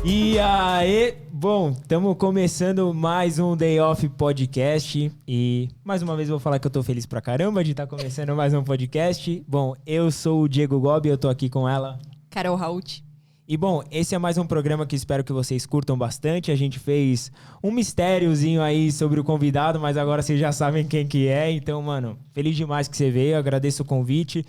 E aí, bom, estamos começando mais um Day Off Podcast e mais uma vez vou falar que eu tô feliz pra caramba de estar começando mais um podcast. Bom, eu sou o Diego Gobi, eu tô aqui com ela, Carol Raut. E bom, esse é mais um programa que espero que vocês curtam bastante. A gente fez um mistériozinho aí sobre o convidado, mas agora vocês já sabem quem que é. Então, mano, feliz demais que você veio, agradeço o convite.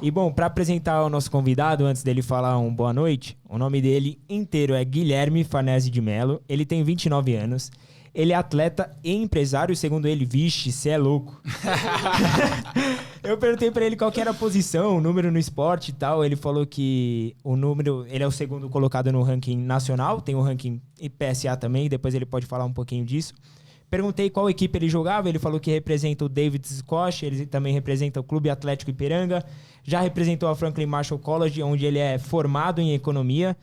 E bom, para apresentar o nosso convidado, antes dele falar um boa noite, o nome dele inteiro é Guilherme Farnese de Mello. Ele tem 29 anos. Ele é atleta e empresário, segundo ele. Vixe, cê é louco. Eu perguntei pra ele qual que era a posição, o número no esporte e tal. Ele falou que o número... Ele é o segundo colocado no ranking nacional. Tem o ranking PSA também. Depois ele pode falar um pouquinho disso. Perguntei qual equipe ele jogava. Ele falou que representa o David Scott. Ele também representa o Clube Atlético Ipiranga. Já representou a Franklin Marshall College, onde ele é formado em economia.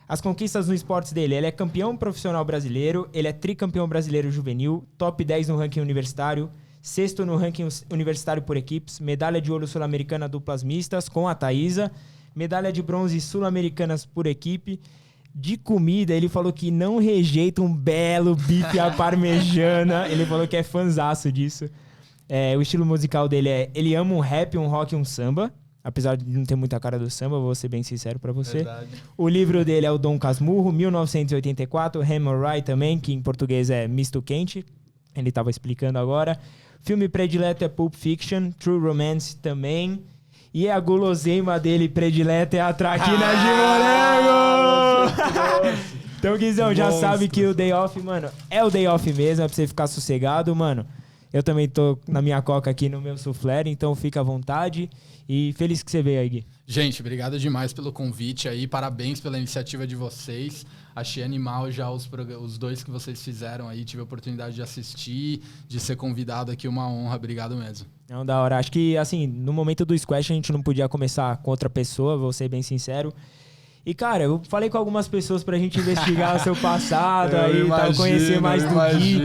As conquistas no esportes dele: ele é campeão profissional brasileiro, ele é tricampeão brasileiro juvenil, top 10 no ranking universitário, sexto no ranking universitário por equipes, medalha de ouro sul-americana duplas mistas com a Thaísa, medalha de bronze sul-americanas por equipe. De comida, ele falou que não rejeita um belo bife à parmejana, ele falou que é fanzaço disso. O estilo musical dele é: ele ama um rap, um rock e um samba. Apesar de não ter muita cara do samba, vou ser bem sincero pra você. Verdade. O livro dele é o Dom Casmurro, 1984. Hemorrhoid também, que em português é Misto Quente. Ele tava explicando agora. Filme predileto é Pulp Fiction. True Romance também. E a guloseima dele predileta é a traquina de morango! Então, Guizão, já sabe que o Day Off, mano, é o Day Off mesmo. É pra você ficar sossegado, mano. Eu também tô na minha coca aqui no meu soufflé, então fica à vontade. E feliz que você veio aí, Gui. Gente, obrigado demais pelo convite aí. Parabéns pela iniciativa de vocês. Achei animal já os dois que vocês fizeram aí. Tive a oportunidade de assistir, de ser convidado aqui. Uma honra. Obrigado mesmo. Não, da hora. Acho que, assim, no momento do Squash a gente não podia começar com outra pessoa, vou ser bem sincero. E, cara, eu falei com algumas pessoas pra gente investigar o seu passado aí, tal, conhecer mais do Gui.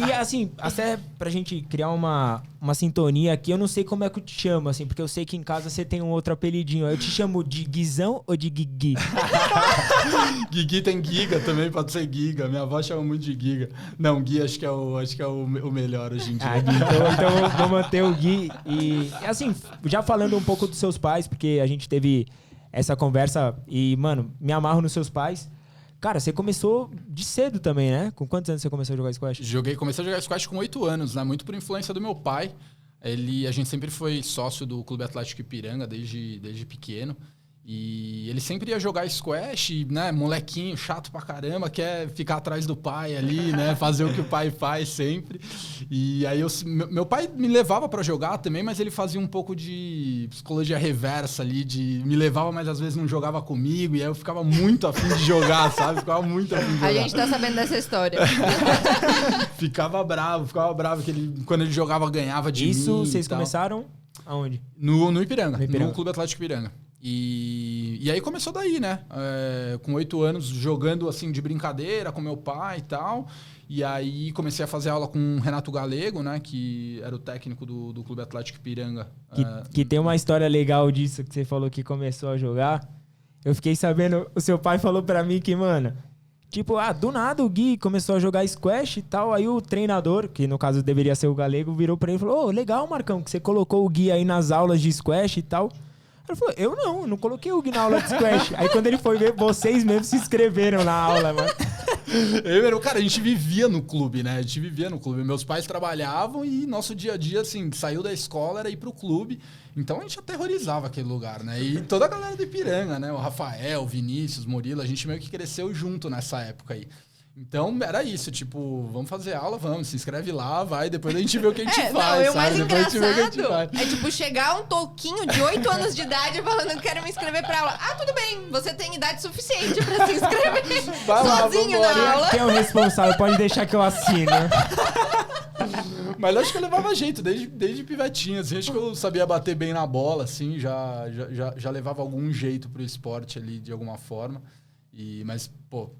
E, assim, até pra gente criar uma sintonia aqui, eu não sei como é que eu te chamo, assim, porque eu sei que em casa você tem um outro apelidinho. Eu te chamo de Guizão ou de Guigui? Guigui tem Giga também, pode ser Giga. Minha avó chama muito de Giga. Não, Gui acho que é o melhor hoje em dia. Então vou manter o Gui. E, assim, já falando um pouco dos seus pais, porque a gente teve essa conversa e, mano, me amarro nos seus pais. Cara, você começou de cedo também, né? Com quantos anos você começou a jogar squash? Comecei a jogar squash com 8 anos, né? Muito por influência do meu pai. A gente sempre foi sócio do Clube Atlético Ipiranga desde pequeno. E ele sempre ia jogar squash, né? Molequinho, chato pra caramba, quer ficar atrás do pai ali, né? Fazer o que o pai faz sempre. E aí meu pai me levava pra jogar também, mas ele fazia um pouco de psicologia reversa ali, me levava, mas às vezes não jogava comigo, e aí eu ficava muito afim de jogar, sabe? Ficava muito afim de jogar. A gente tá sabendo dessa história. Ficava bravo, que quando ele jogava, ganhava de mim. Isso vocês começaram aonde? No Ipiranga, no Clube Atlético Ipiranga. E aí começou daí, né? Com 8 anos, jogando assim de brincadeira com meu pai e tal. E aí comecei a fazer aula com o Renato Galego, né? Que era o técnico do Clube Atlético Ipiranga. Que tem uma história legal disso, que você falou que começou a jogar. Eu fiquei sabendo, o seu pai falou pra mim que, mano, tipo, do nada o Gui começou a jogar squash e tal. Aí o treinador, que no caso deveria ser o Galego, virou pra ele e falou: legal, Marcão, que você colocou o Gui aí nas aulas de squash e tal. Ele falou: eu não coloquei o Gui na aula de squash. Aí quando ele foi ver, vocês mesmo se inscreveram na aula, mano. Cara, a gente vivia no clube, né? Meus pais trabalhavam e nosso dia a dia, assim, saiu da escola, era ir pro clube. Então a gente aterrorizava aquele lugar, né? E toda a galera do Ipiranga, né? O Rafael, o Vinícius, Murilo, a gente meio que cresceu junto nessa época aí. Então, era isso, tipo, vamos fazer aula, vamos, se inscreve lá, vai, depois a gente vê o que a gente faz, sabe? Depois a gente vê o que a gente faz. É tipo, chegar um touquinho de 8 anos de idade falando que quero me inscrever pra aula. Tudo bem, você tem idade suficiente pra se inscrever sozinho na aula. Quem é o responsável? Pode deixar que eu assino. Mas acho que eu levava jeito, desde pivetinho, assim, acho que eu sabia bater bem na bola, assim, já levava algum jeito pro esporte ali, de alguma forma. Mas, pô,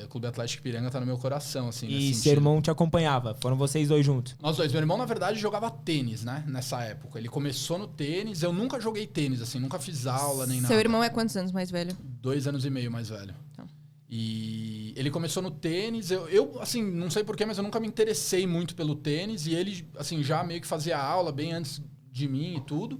o Clube Atlético Ipiranga tá no meu coração, assim. E seu irmão te acompanhava? Foram vocês dois juntos? Nós dois. Meu irmão, na verdade, jogava tênis, né? Nessa época. Ele começou no tênis. Eu nunca joguei tênis, assim. Nunca fiz aula, nem nada. Seu irmão é quantos anos mais velho? 2 anos e meio mais velho. Então. E ele começou no tênis. Eu assim, não sei porquê, mas eu nunca me interessei muito pelo tênis. E ele, assim, já meio que fazia aula bem antes de mim e tudo.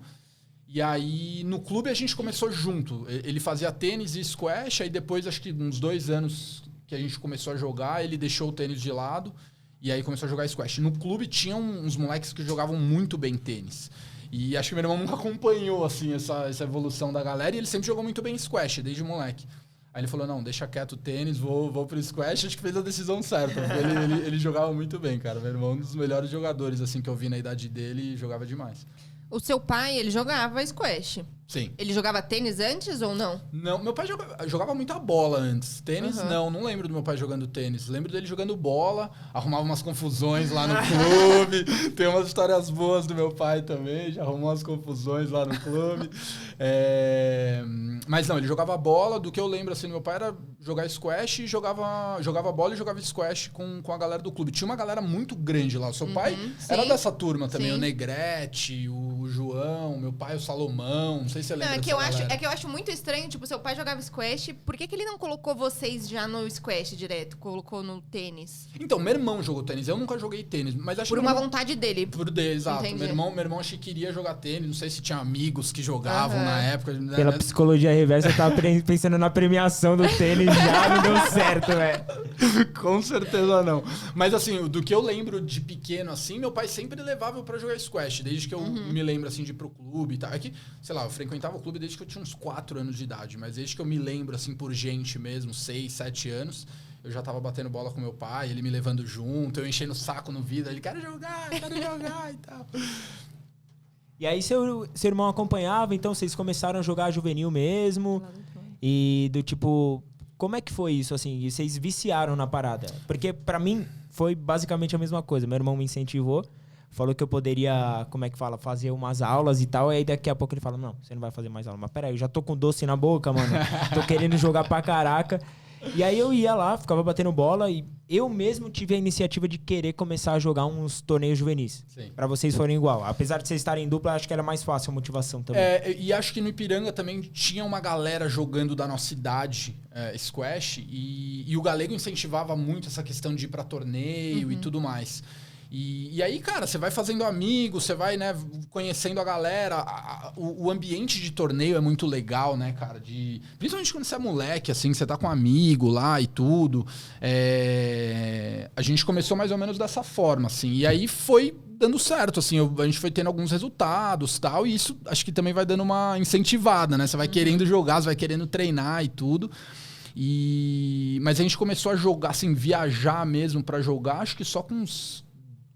E aí, no clube, a gente começou junto. Ele fazia tênis e squash. Aí depois, acho que uns 2 anos que a gente começou a jogar, ele deixou o tênis de lado. E aí começou a jogar squash. No clube, tinha uns moleques que jogavam muito bem tênis. E acho que meu irmão nunca acompanhou, assim, essa evolução da galera. E ele sempre jogou muito bem squash, desde moleque. Aí ele falou, não, deixa quieto o tênis, vou pro squash. Acho que fez a decisão certa. Ele jogava muito bem, cara. Meu irmão é um dos melhores jogadores, assim, que eu vi na idade dele, e jogava demais. O seu pai, ele jogava squash. Sim. Ele jogava tênis antes ou não? Não, meu pai jogava muita bola antes. Tênis, não lembro do meu pai jogando tênis. Lembro dele jogando bola, arrumava umas confusões lá no clube. Tem umas histórias boas do meu pai também, já arrumou umas confusões lá no clube. Mas não, ele jogava bola. Do que eu lembro, assim, do meu pai era jogar squash e jogava bola e jogava squash com a galera do clube. Tinha uma galera muito grande lá. O seu pai era dessa turma também, sim. O Negrete, o João, meu pai, o Salomão, não sei se você lembra. É que eu acho muito estranho, tipo, seu pai jogava squash, por que ele não colocou vocês já no squash direto? Colocou no tênis? Então, meu irmão jogou tênis, eu nunca joguei tênis, mas acho por uma vontade dele. Por dele, exato. Meu irmão acho que queria jogar tênis, não sei se tinha amigos que jogavam na época. Pela psicologia reversa, eu tava pensando na premiação do tênis, já não deu certo, velho. Com certeza não. Mas assim, do que eu lembro de pequeno, assim, meu pai sempre levava eu pra jogar squash, desde que eu me lembro, assim, de ir pro clube e tal. É que, sei lá, eu frequentava o clube desde que eu tinha uns 4 anos de idade, mas desde que eu me lembro, assim, por gente mesmo, 6, 7 anos, eu já tava batendo bola com meu pai, ele me levando junto, eu enchendo o saco no vidro, ele, quero jogar e tal. E aí seu irmão acompanhava, então vocês começaram a jogar juvenil mesmo, e do tipo... Como é que foi isso, assim? E vocês viciaram na parada? Porque pra mim foi basicamente a mesma coisa. Meu irmão me incentivou, falou que eu poderia, como é que fala, fazer umas aulas e tal. E aí daqui a pouco ele fala, não, você não vai fazer mais aula. Mas peraí, eu já tô com doce na boca, mano. Tô querendo jogar pra caraca. E aí eu ia lá, ficava batendo bola e eu mesmo tive a iniciativa de querer começar a jogar uns torneios juvenis. Sim. Pra vocês forem igual. Apesar de vocês estarem em dupla, acho que era mais fácil a motivação também. E acho que no Ipiranga também tinha uma galera jogando da nossa idade squash e o Galego incentivava muito essa questão de ir pra torneio e tudo mais. E aí, cara, você vai fazendo amigos, você vai, né, conhecendo a galera. O ambiente de torneio é muito legal, né, cara? Principalmente quando você é moleque, assim, você tá com um amigo lá e tudo. A gente começou mais ou menos dessa forma, assim. E aí foi dando certo, assim. A gente foi tendo alguns resultados e tal. E isso acho que também vai dando uma incentivada, né? Você vai querendo jogar, você vai querendo treinar e tudo. Mas a gente começou a jogar, assim, viajar mesmo pra jogar, acho que só com uns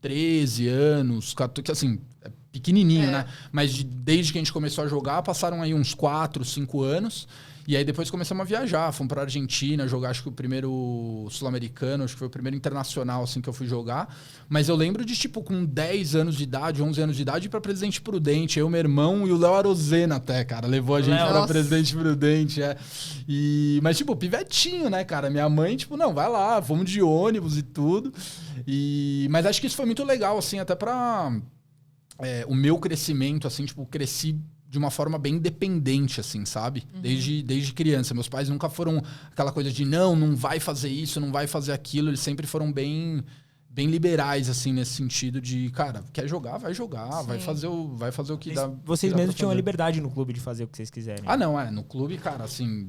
13 anos, 14, assim, é pequenininho, né? Mas desde que a gente começou a jogar, passaram aí uns 4, 5 anos. E aí depois começamos a viajar, fomos pra Argentina jogar, acho que o primeiro sul-americano, acho que foi o primeiro internacional, assim, que eu fui jogar. Mas eu lembro de, tipo, com 10 anos de idade, 11 anos de idade, ir pra Presidente Prudente. Eu, meu irmão e o Léo Arozena até, cara. Levou a gente pra Presidente Prudente, Mas, tipo, pivetinho, né, cara? Minha mãe, tipo, não, vai lá, vamos de ônibus e tudo. Mas acho que isso foi muito legal, assim, até pra o meu crescimento, assim, tipo, cresci de uma forma bem independente, assim, sabe? Desde criança. Meus pais nunca foram aquela coisa de não vai fazer isso, não vai fazer aquilo. Eles sempre foram bem liberais, assim, nesse sentido de, cara, quer jogar, vai jogar, vai fazer o que dá. Vocês mesmos tinham a liberdade no clube de fazer o que vocês quiserem. Ah, não, no clube, cara, assim,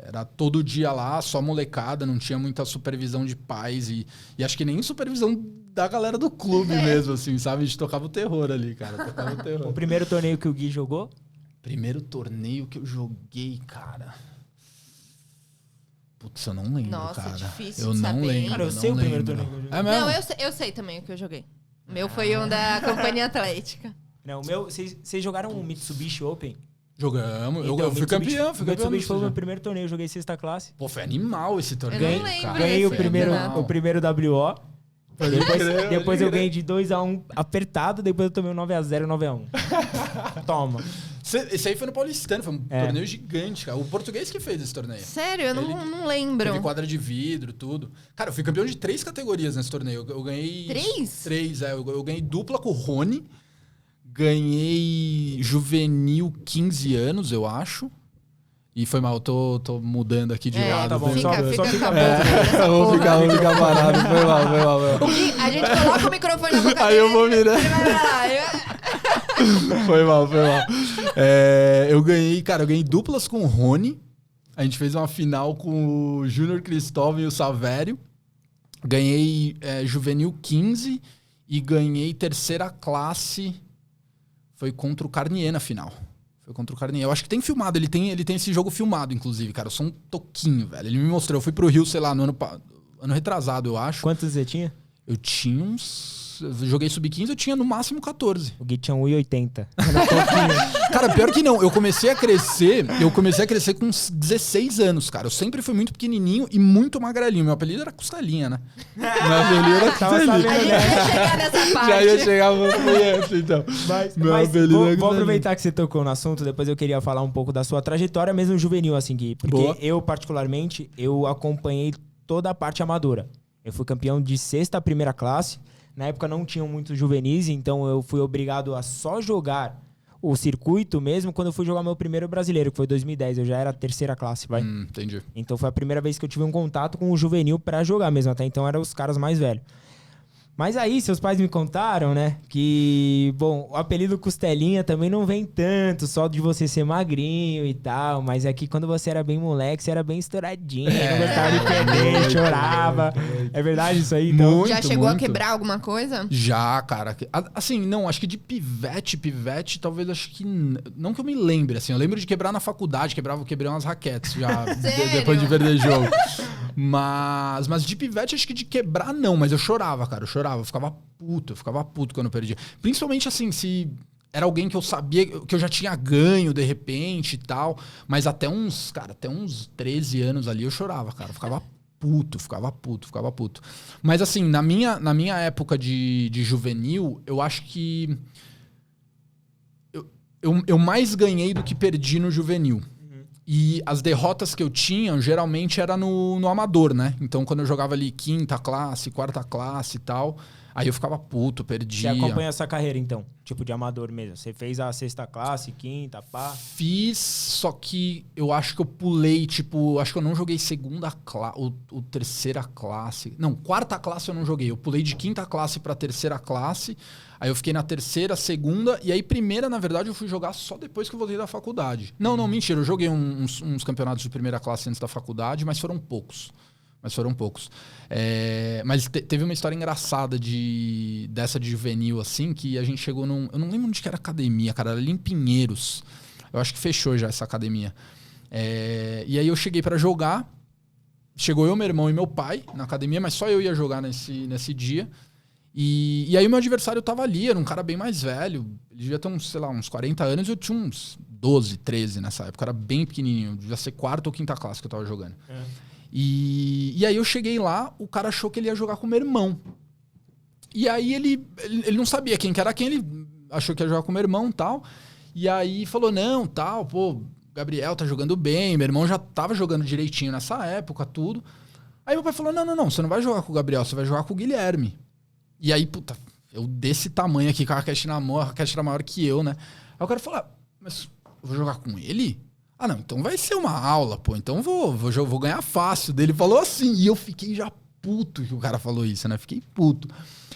era todo dia lá, só molecada, não tinha muita supervisão de pais e acho que nem supervisão da galera do clube mesmo, assim, sabe? A gente tocava o terror ali, cara, tocava o terror. O primeiro torneio que o Gui jogou? Primeiro torneio que eu joguei, cara... Putz, eu não lembro, nossa, cara. Difícil eu de não saber. lembro. Cara, eu sei o primeiro torneio que eu joguei. É mesmo? Não, eu sei também o que eu joguei. O meu foi um da Companhia Atlética. Não, o meu... Vocês jogaram o Mitsubishi Open? Jogamos. Então, eu fui campeão. O Mitsubishi foi o meu primeiro torneio. Eu joguei sexta classe. Pô, foi animal esse torneio. Eu não lembro. Ganhei o primeiro WO. Depois eu ganhei de 2-1 apertado, depois eu tomei um 9-0 9-1. Toma. Esse aí foi no Paulistano, foi um torneio gigante, cara. O português que fez esse torneio. Sério? Eu não lembro. Teve quadra de vidro, tudo. Cara, eu fui campeão de 3 categorias nesse torneio. Eu ganhei... 3? 3, eu ganhei dupla com o Rony. Ganhei juvenil 15 anos, eu acho. E foi mal, eu tô mudando aqui de lado. Tá bom, Fica só fica com a bom. boca nessa Vou porra. ficar parado. Foi mal. O Gui, a gente coloca o microfone na boca Aí eu dele, vou virar. ele vai lá. Foi mal. Eu ganhei duplas com o Rony. A gente fez uma final com o Júnior Cristóvão e o Savério. Ganhei Juvenil 15 e ganhei terceira classe. Foi contra o Carnier na final. Eu acho que tem filmado, ele tem esse jogo filmado, inclusive, cara. Eu sou um toquinho, velho. Ele me mostrou. Eu fui pro Rio, sei lá, no ano retrasado, eu acho. Quantos você tinha? Eu tinha uns... Eu joguei sub-15, eu tinha no máximo 14. O Gui tinha 1,80. Cara, pior que não. Eu comecei a crescer com uns 16 anos, cara. Eu sempre fui muito pequenininho e muito magrelinho. Meu apelido era Costelinha, né? Meu apelido era Tava Costelinha. A sabendo, gente né? ia chegar nessa parte. Já ia chegar muito então. Mas Meu apelido vou é Costelinha. aproveitar que você tocou no assunto, depois eu queria falar um pouco da sua trajetória, mesmo juvenil, assim, Gui. Porque Boa. eu, particularmente, eu acompanhei toda a parte amadora. Eu fui campeão de 6ª a primeira classe. Na época não tinham muitos juvenis, então eu fui obrigado a só jogar o circuito mesmo quando eu fui jogar meu primeiro brasileiro, que foi 2010. Eu já era 3ª classe, vai. Entendi. Então foi a primeira vez que eu tive um contato com o juvenil pra jogar mesmo. Até então eram os caras mais velhos. Mas aí, seus pais me contaram, né, que, bom, o apelido Costelinha também não vem tanto, só de você ser magrinho e tal, mas é que quando você era bem moleque, você era bem estouradinho, não gostava de perder, chorava. É verdade isso aí, então? Muito, Já chegou a muito. quebrar alguma coisa? Já, cara. Assim, não, acho que de pivete, talvez, acho que... Não que eu me lembre, assim. Eu lembro de quebrar na faculdade, quebrei umas raquetes já, depois de perder jogo. Mas de pivete, acho que de quebrar, não. Mas eu chorava, cara. Eu ficava puto quando eu perdia. Principalmente, assim, se... Era alguém que eu sabia, que eu já tinha ganho, de repente, e tal. Mas até uns 13 anos ali, eu chorava, cara. Eu ficava puto. Mas assim, na minha época de juvenil, eu acho que eu mais ganhei do que perdi no juvenil. E as derrotas que eu tinha, geralmente era no amador, né? Então, quando eu jogava ali 5ª classe, 4ª classe e tal, aí eu ficava puto, perdia. Você acompanha essa carreira, então? Tipo, de amador mesmo. Você fez a 6ª classe, 5ª, pá? Fiz, só que eu acho que eu pulei, tipo... Acho que eu não joguei 2ª classe, ou 3ª classe. Não, 4ª classe eu não joguei. Eu pulei de 5ª classe pra 3ª classe. Aí eu fiquei na 3ª, 2ª. E aí, 1ª, na verdade, eu fui jogar só depois que eu voltei da faculdade. Não, mentira. Eu joguei uns campeonatos de 1ª classe antes da faculdade, mas foram poucos. Mas teve uma história engraçada dessa de juvenil, assim, que a gente chegou num... Eu não lembro onde que era a academia, cara. Era ali em Pinheiros. Eu acho que fechou já essa academia. E aí eu cheguei pra jogar. Chegou eu, meu irmão e meu pai na academia, mas só eu ia jogar nesse dia. E aí o meu adversário tava ali, era um cara bem mais velho. Ele devia ter uns 40 anos. Eu tinha uns 12, 13 nessa época. Era bem pequenininho. Devia ser 4ª ou 5ª classe que eu tava jogando. E aí eu cheguei lá, o cara achou que ele ia jogar com o meu irmão. E aí ele não sabia quem que era quem, ele achou que ia jogar com o meu irmão e tal. E aí falou, não, tal, pô, Gabriel tá jogando bem, meu irmão já tava jogando direitinho nessa época, tudo. Aí meu pai falou, não, você não vai jogar com o Gabriel, você vai jogar com o Guilherme. E aí, puta, eu desse tamanho aqui, com a raquete na mão, a raquete era maior que eu, né? Aí o cara falou, mas eu vou jogar com ele? Ah, não, então vai ser uma aula, pô. Então vou ganhar fácil. Dele falou assim. E eu fiquei já puto que o cara falou isso, né? Fiquei puto.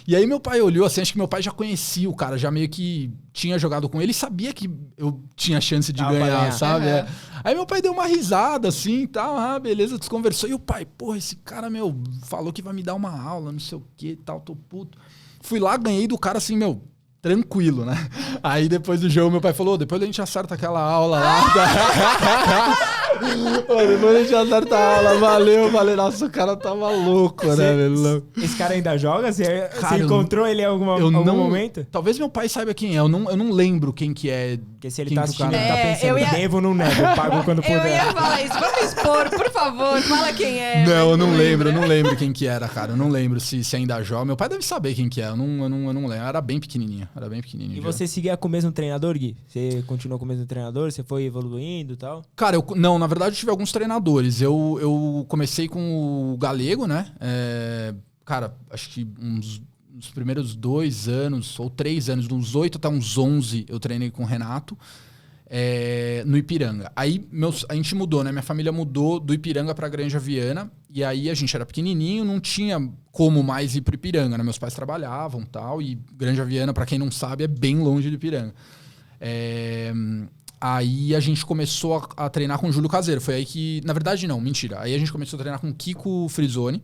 E aí meu pai olhou assim, acho que meu pai já conhecia o cara, já meio que tinha jogado com ele e sabia que eu tinha chance de ganhar, sabe? Uhum. Aí meu pai deu uma risada assim e tal, beleza, desconversou. E o pai, porra, esse cara, falou que vai me dar uma aula, não sei o que e tal, tô puto. Fui lá, ganhei do cara assim, tranquilo, né? Aí depois do jogo, meu pai falou, depois a gente acerta aquela aula lá. Depois a gente acerta a aula, valeu. Nossa, o cara tava louco, né, velho? Esse cara ainda joga? Você Cara, encontrou ele em algum momento? Talvez meu pai saiba quem é, eu não lembro quem que é. Porque se ele quem tá que o assistindo, cara ele tá pensando, devo ou não nego, pago quando puder. Eu ia falar isso. Vamos expor, por favor. Fala quem é. Não, eu não lembro quem que era, cara. Eu não lembro se ainda joga. Meu pai deve saber quem que é, eu não lembro. Eu era bem pequenininho. E você seguia com o mesmo treinador, Gui? Você continuou com o mesmo treinador? Você foi evoluindo e tal? Cara, na verdade eu tive alguns treinadores. Eu comecei com o Galego, né? Cara, acho que nos primeiros 2 anos ou 3 anos, de uns 8 até uns 11, eu treinei com o Renato. no Ipiranga. Aí a gente mudou, né? Minha família mudou do Ipiranga pra Granja Viana. E aí a gente era pequenininho, não tinha como mais ir pro Ipiranga, né? Meus pais trabalhavam e tal. E Granja Viana, pra quem não sabe, é bem longe do Ipiranga. Aí a gente começou a treinar com o Júlio Caseiro. Foi aí que... Na verdade, não, mentira. Aí a gente começou a treinar com o Kiko Frisoni.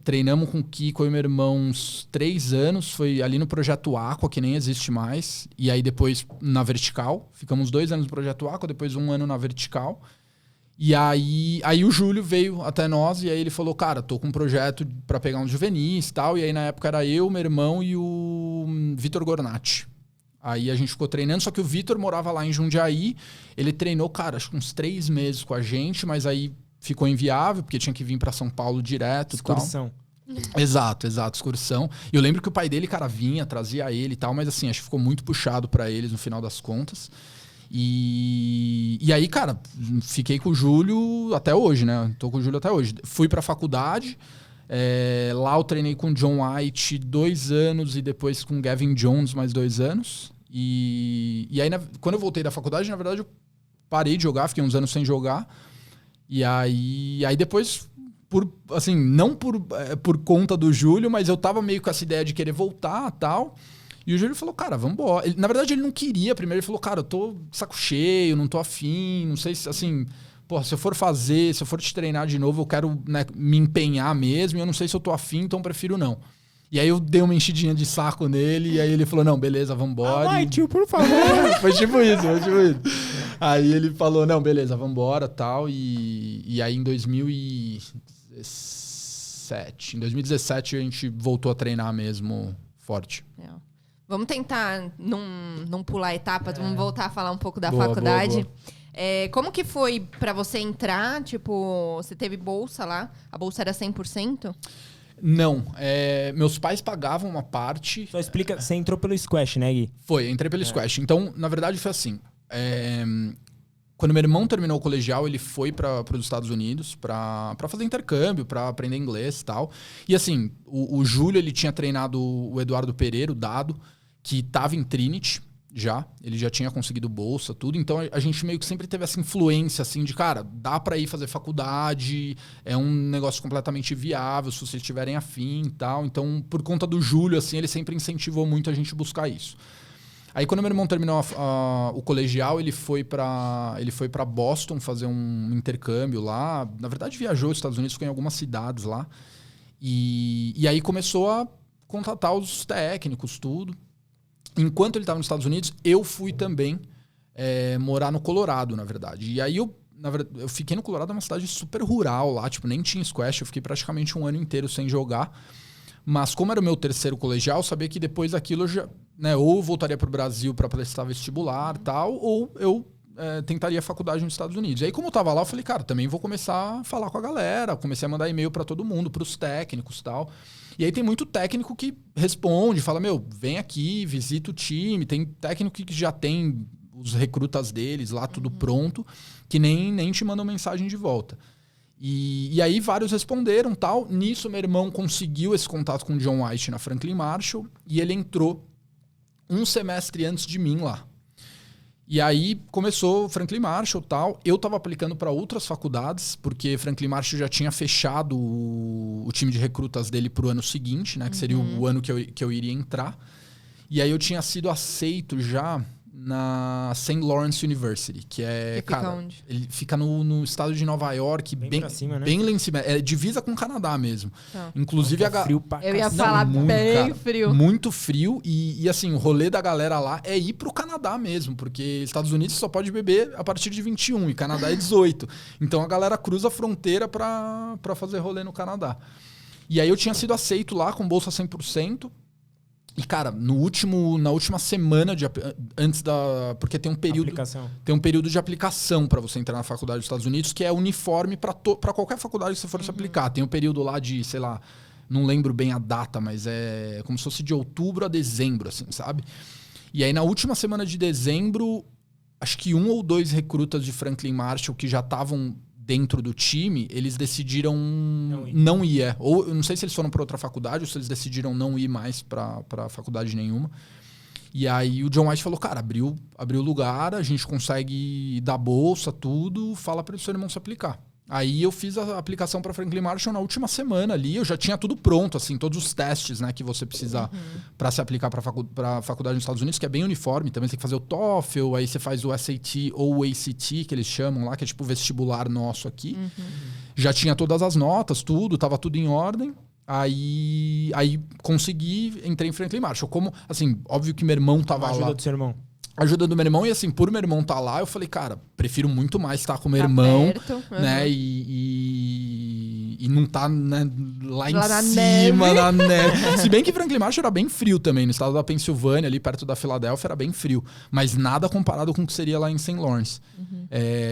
Treinamos com o Kiko e meu irmão uns 3 anos. Foi ali no Projeto Aqua, que nem existe mais. E aí depois na Vertical. Ficamos 2 anos no Projeto Aqua, depois 1 ano na Vertical. E aí o Júlio veio até nós e aí ele falou, cara, tô com um projeto pra pegar uns juvenis e tal. E aí na época era eu, meu irmão e o Vitor Gornati. Aí a gente ficou treinando, só que o Vitor morava lá em Jundiaí. Ele treinou, cara, acho que uns 3 meses com a gente, mas aí ficou inviável, porque tinha que vir pra São Paulo direto. Excursão. Exato, excursão. E eu lembro que o pai dele, cara, vinha, trazia ele e tal, mas assim, acho que ficou muito puxado pra eles no final das contas. E aí, cara, fiquei com o Júlio até hoje, né? Tô com o Júlio até hoje. Fui pra faculdade, lá eu treinei com o John White 2 anos e depois com o Gavin Jones mais 2 anos. E aí, quando eu voltei da faculdade, na verdade, eu parei de jogar, fiquei uns anos sem jogar. E aí depois, não por conta do Júlio, mas eu tava meio com essa ideia de querer voltar e tal. E o Júlio falou, cara, vambora. Na verdade, ele não queria primeiro. Ele falou, cara, eu tô de saco cheio, não tô afim, não sei se, assim... Pô, se eu for te treinar de novo, eu quero, né, me empenhar mesmo. E eu não sei se eu tô afim, então prefiro não. E aí eu dei uma enchidinha de saco nele. E aí ele falou, não, beleza, vambora. Vai, tio, por favor. Foi tipo isso. Aí ele falou, não, beleza, vambora, tal. E aí em 2017 a gente voltou a treinar mesmo forte. Vamos tentar não pular etapas, vamos voltar a falar um pouco da faculdade. Boa. Como que foi pra você entrar? Tipo, você teve bolsa lá? A bolsa era 100%? Não. Meus pais pagavam uma parte. Só explica, você entrou pelo Squash, né, Gui? Foi, entrei pelo Squash. Então, na verdade, foi assim. Quando meu irmão terminou o colegial, ele foi para os Estados Unidos para fazer intercâmbio, para aprender inglês e tal. E assim, o Júlio, ele tinha treinado o Eduardo Pereira, o Dado, que estava em Trinity já. Ele já tinha conseguido bolsa, tudo. Então, a gente meio que sempre teve essa influência, assim, de, cara, dá para ir fazer faculdade, é um negócio completamente viável, se vocês tiverem afim e tal. Então, por conta do Júlio, assim, ele sempre incentivou muito a gente buscar isso. Aí, quando meu irmão terminou o colegial, ele foi para Boston fazer um intercâmbio lá. Na verdade, viajou aos Estados Unidos, ficou em algumas cidades lá. E aí começou a contatar os técnicos, tudo. Enquanto ele estava nos Estados Unidos, eu fui também morar no Colorado, na verdade. E aí eu fiquei no Colorado, uma cidade super rural lá, tipo, nem tinha squash, eu fiquei praticamente 1 ano inteiro sem jogar. Mas como era o meu 3º colegial, eu sabia que depois daquilo eu já, né, ou voltaria para o Brasil para prestar vestibular e tal, ou eu tentaria faculdade nos Estados Unidos. E aí, como eu tava lá, eu falei, cara, também vou começar a falar com a galera, comecei a mandar e-mail para todo mundo, para os técnicos e tal. E aí tem muito técnico que responde, fala, vem aqui, visita o time. Tem técnico que já tem os recrutas deles lá, tudo pronto, que nem te mandam mensagem de volta. E aí vários responderam, tal. Nisso, meu irmão conseguiu esse contato com o John White na Franklin Marshall e ele entrou 1 semestre antes de mim lá. E aí começou Franklin Marshall e tal. Eu estava aplicando para outras faculdades, porque Franklin Marshall já tinha fechado o time de recrutas dele para o ano seguinte, né? Que seria o ano que eu iria entrar. E aí eu tinha sido aceito já na St. Lawrence University, que é... Que fica onde? Ele fica no estado de Nova York, bem pra cima, né? Bem lá em cima. É divisa com o Canadá mesmo. Tá. Inclusive Frio pra Eu ia cacete. falar muito, bem cara, frio. Muito frio. E assim, o rolê da galera lá é ir pro Canadá mesmo, porque Estados Unidos só pode beber a partir de 21 e Canadá é 18. Então a galera cruza a fronteira pra fazer rolê no Canadá. E aí eu tinha sido aceito lá com bolsa 100%. E, cara, na última semana antes da... Porque tem um período de aplicação para você entrar na faculdade dos Estados Unidos, que é uniforme para qualquer faculdade que você for se aplicar. Tem um período lá de, sei lá, não lembro bem a data, mas é como se fosse de outubro a dezembro, assim, sabe? E aí, na última semana de dezembro, acho que 1 ou 2 recrutas de Franklin Marshall que já estavam dentro do time, eles decidiram não ir. Ou eu não sei se eles foram para outra faculdade ou se eles decidiram não ir mais para faculdade nenhuma. E aí o John White falou, cara, abriu o lugar, a gente consegue dar bolsa, tudo, fala para o seu irmão se aplicar. Aí eu fiz a aplicação para Franklin Marshall na última semana ali, eu já tinha tudo pronto, assim, todos os testes, né, que você precisa para se aplicar para faculdade nos Estados Unidos, que é bem uniforme, também você tem que fazer o TOEFL, aí você faz o SAT ou o ACT, que eles chamam lá, que é tipo o vestibular nosso aqui. Já tinha todas as notas, tudo, tava tudo em ordem. Aí consegui, entrei em Franklin Marshall. Como, assim, óbvio que meu irmão tava lá. Ajuda do seu irmão. Ajuda do meu irmão, e assim, por meu irmão estar lá, eu falei, cara, prefiro muito mais estar com meu irmão, perto, né, e não tá, né, lá na em cima, neve. na neve. Se bem que Franklin Marshall era bem frio também, no estado da Pensilvânia, ali perto da Filadélfia, era bem frio, mas nada comparado com o que seria lá em St. Lawrence.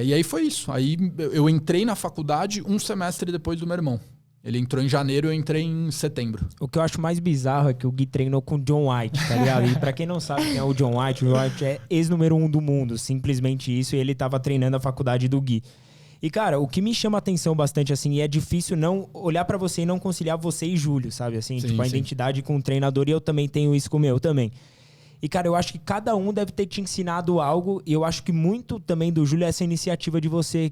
E aí foi isso, aí eu entrei na faculdade um semestre depois do meu irmão. Ele entrou em janeiro, eu entrei em setembro. O que eu acho mais bizarro é que o Gui treinou com o John White, tá ligado? E pra quem não sabe quem é o John White é ex-número 1 do mundo, simplesmente isso, e ele tava treinando a faculdade do Gui. E, cara, o que me chama a atenção bastante, assim, e é difícil não olhar pra você e não conciliar você e Júlio, sabe? Assim, Sim, tipo, a sim. identidade com o treinador, e eu também tenho isso com o meu também. E, cara, eu acho que cada um deve ter te ensinado algo, e eu acho que muito também do Júlio é essa iniciativa de você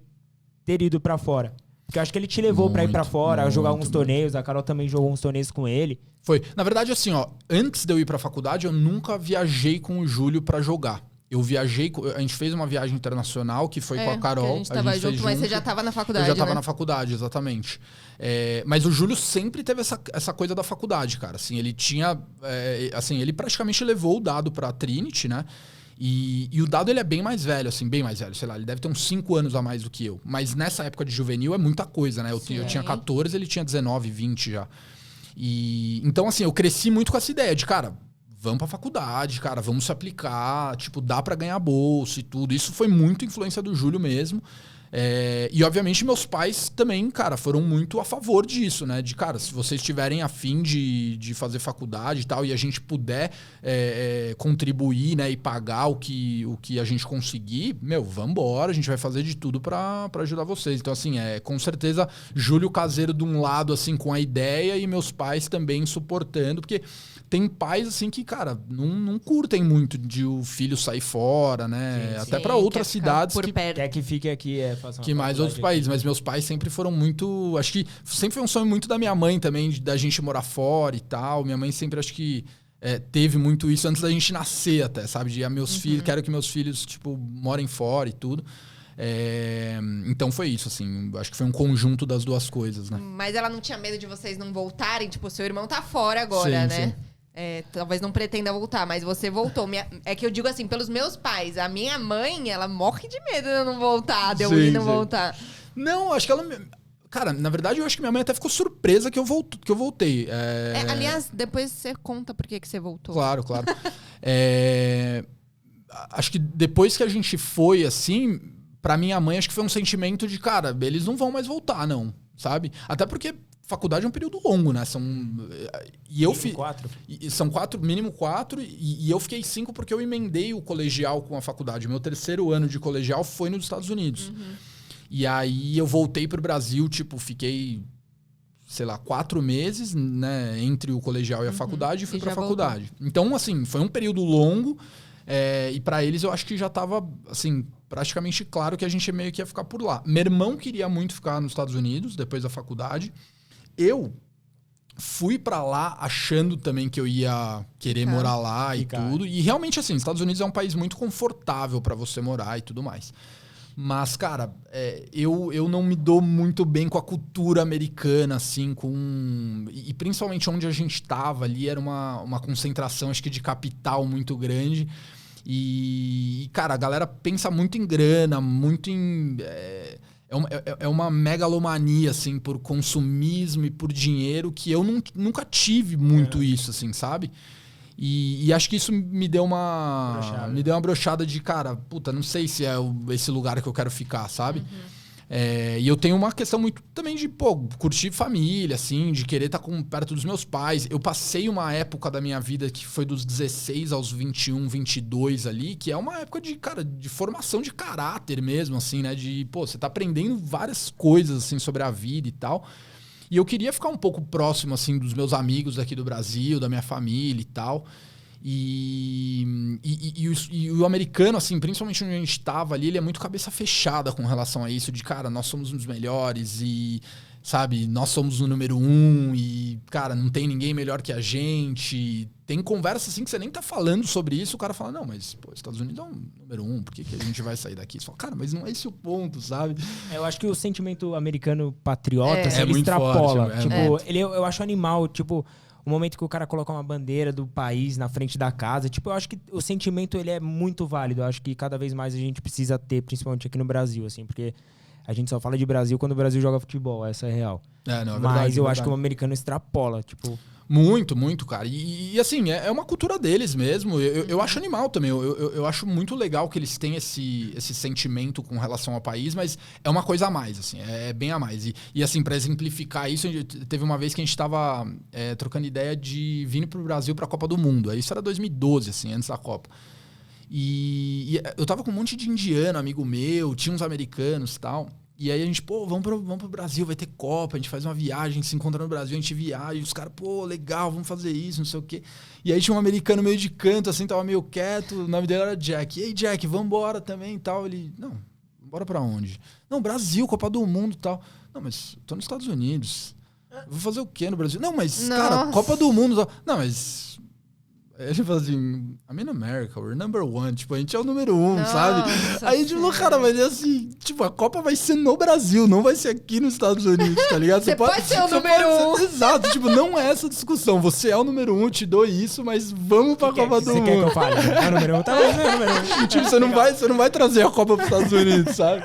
ter ido pra fora. Porque eu acho que ele te levou pra ir pra fora, a jogar alguns torneios. A Carol também jogou uns torneios com ele. Foi. Na verdade, assim, ó, antes de eu ir pra faculdade, eu nunca viajei com o Júlio pra jogar. Eu viajei, a gente fez uma viagem internacional que foi com a Carol. Que a gente tava junto, mas você já tava na faculdade, Eu já tava né? na faculdade, exatamente. Mas o Júlio sempre teve essa coisa da faculdade, cara. Assim, ele tinha... assim, ele praticamente levou o Dado pra Trinity, né? E o Dado, ele é bem mais velho, assim, bem mais velho. Sei lá, ele deve ter uns 5 anos a mais do que eu. Mas nessa época de juvenil é muita coisa, né? Eu tinha 14, ele tinha 19, 20 já. Então, assim, eu cresci muito com essa ideia de, cara, vamos pra faculdade, cara, vamos se aplicar, tipo, dá pra ganhar bolsa e tudo. Isso foi muito influência do Júlio mesmo. E, obviamente, meus pais também, cara, foram muito a favor disso, né? De, cara, se vocês tiverem a fim de fazer faculdade e tal, e a gente puder contribuir, né? E pagar o que a gente conseguir, vambora, a gente vai fazer de tudo pra ajudar vocês. Então, assim, com certeza, Júlio caseiro de um lado, assim, com a ideia, e meus pais também suportando, porque... Tem pais, assim, que, cara, não curtem muito de o filho sair fora, né? Sim, até pra outras quer ficar cidades por perto. Quer que fique aqui, faça uma que mais outros faculdade países. aqui. Mas meus pais sempre foram muito... Acho que sempre foi um sonho muito da minha mãe também, da gente morar fora e tal. Minha mãe sempre, acho que, teve muito isso antes da gente nascer até, sabe? De meus filhos, quero que meus filhos, tipo, morem fora e tudo. Então foi isso, assim. Acho que foi um conjunto das duas coisas, né? Mas ela não tinha medo de vocês não voltarem? Tipo, seu irmão tá fora agora, Sim, né? sim. Talvez não pretenda voltar, mas você voltou. É que eu digo assim, pelos meus pais, a minha mãe, ela morre de medo de eu não voltar, de eu ir e não voltar. Não, acho que ela... Cara, na verdade, eu acho que minha mãe até ficou surpresa que eu voltei. Aliás, depois você conta por que você voltou. Claro. Acho que depois que a gente foi, assim, pra minha mãe, acho que foi um sentimento de, cara, eles não vão mais voltar, não, sabe? Até porque faculdade é um período longo, né? Mínimo 4? São 4, mínimo 4, e eu fiquei 5 porque eu emendei o colegial com a faculdade. Meu 3º ano de colegial foi nos Estados Unidos. E aí eu voltei pro Brasil, tipo, fiquei, sei lá, 4 meses, né? Entre o colegial e a faculdade, e fui pra faculdade. Voltou. Então, assim, foi um período longo, e pra eles eu acho que já tava, assim, praticamente claro que a gente meio que ia ficar por lá. Meu irmão queria muito ficar nos Estados Unidos, depois da faculdade. Eu fui pra lá achando também que eu ia querer morar lá e tudo. E realmente, assim, Estados Unidos é um país muito confortável pra você morar e tudo mais. Mas, cara, eu não me dou muito bem com a cultura americana, assim, e principalmente onde a gente tava ali, era uma concentração, acho que de capital muito grande. E, cara, a galera pensa muito em grana, muito em... É uma megalomania, assim, por consumismo e por dinheiro, que eu nunca tive muito isso, assim, sabe? E acho que isso me deu uma brochada de, cara, puta, não sei se é esse lugar que eu quero ficar, sabe? E eu tenho uma questão muito também de, curtir família, assim, de querer estar perto dos meus pais. Eu passei uma época da minha vida que foi dos 16 aos 21, 22 ali, que é uma época de, cara, de formação de caráter mesmo, assim, né? De, você tá aprendendo várias coisas, assim, sobre a vida e tal. E eu queria ficar um pouco próximo, assim, dos meus amigos daqui do Brasil, da minha família e tal. E o americano, assim, principalmente onde a gente tava ali, ele é muito cabeça fechada com relação a isso, de, cara, nós somos os melhores e, sabe, nós somos o número 1 e, cara, não tem ninguém melhor que a gente. Tem conversa, assim, que você nem tá falando sobre isso, o cara fala, não, mas, pô, Estados Unidos é o número 1, por que a gente vai sair daqui? Você fala, cara, mas não é esse o ponto, sabe? Eu acho que o sentimento americano patriota, assim, É ele muito extrapola. forte, tipo, eu acho animal, tipo, o momento que o cara coloca uma bandeira do país na frente da casa, tipo, eu acho que o sentimento, ele é muito válido. Eu acho que cada vez mais a gente precisa ter, principalmente aqui no Brasil, assim, porque a gente só fala de Brasil quando o Brasil joga futebol, essa é real. Não, é Mas verdade, eu acho que o americano extrapola, tipo... Muito, muito, cara. E assim, é uma cultura deles mesmo. Eu acho animal também. Eu acho muito legal que eles têm esse sentimento com relação ao país, mas é uma coisa a mais, assim. É bem a mais. E assim, pra exemplificar isso, teve uma vez que a gente tava trocando ideia de vir pro Brasil pra Copa do Mundo. Isso era 2012, assim, antes da Copa. E eu tava com um monte de indiano, amigo meu, tinha uns americanos e tal. E aí a gente, pô, vamos pro Brasil, vai ter Copa, a gente faz uma viagem, se encontra no Brasil, a gente viaja, e os caras, pô, legal, vamos fazer isso, não sei o quê. E aí tinha um americano meio de canto, assim, tava meio quieto, o nome dele era Jack. E aí, Jack, vambora também e tal. Ele, não, bora pra onde? Não, Brasil, Copa do Mundo e tal. Não, mas tô nos Estados Unidos. Vou fazer o quê no Brasil? Não, mas, cara, Copa do Mundo. Tal. Não, mas... Ele falou assim, I'm in America, we're number 1. Tipo, a gente é o número 1, sabe? Aí, tipo, cara, mas é assim, tipo, a Copa vai ser no Brasil, não vai ser aqui nos Estados Unidos, tá ligado? Você pode ser o número 1. Exato, tipo, não é essa discussão. Você é o número 1, eu te dou isso, mas vamos pra Copa do Mundo. Você quer que eu fale? É o número 1, tá bom, é o número 1. Tipo, você não vai trazer a Copa pros Estados Unidos, sabe?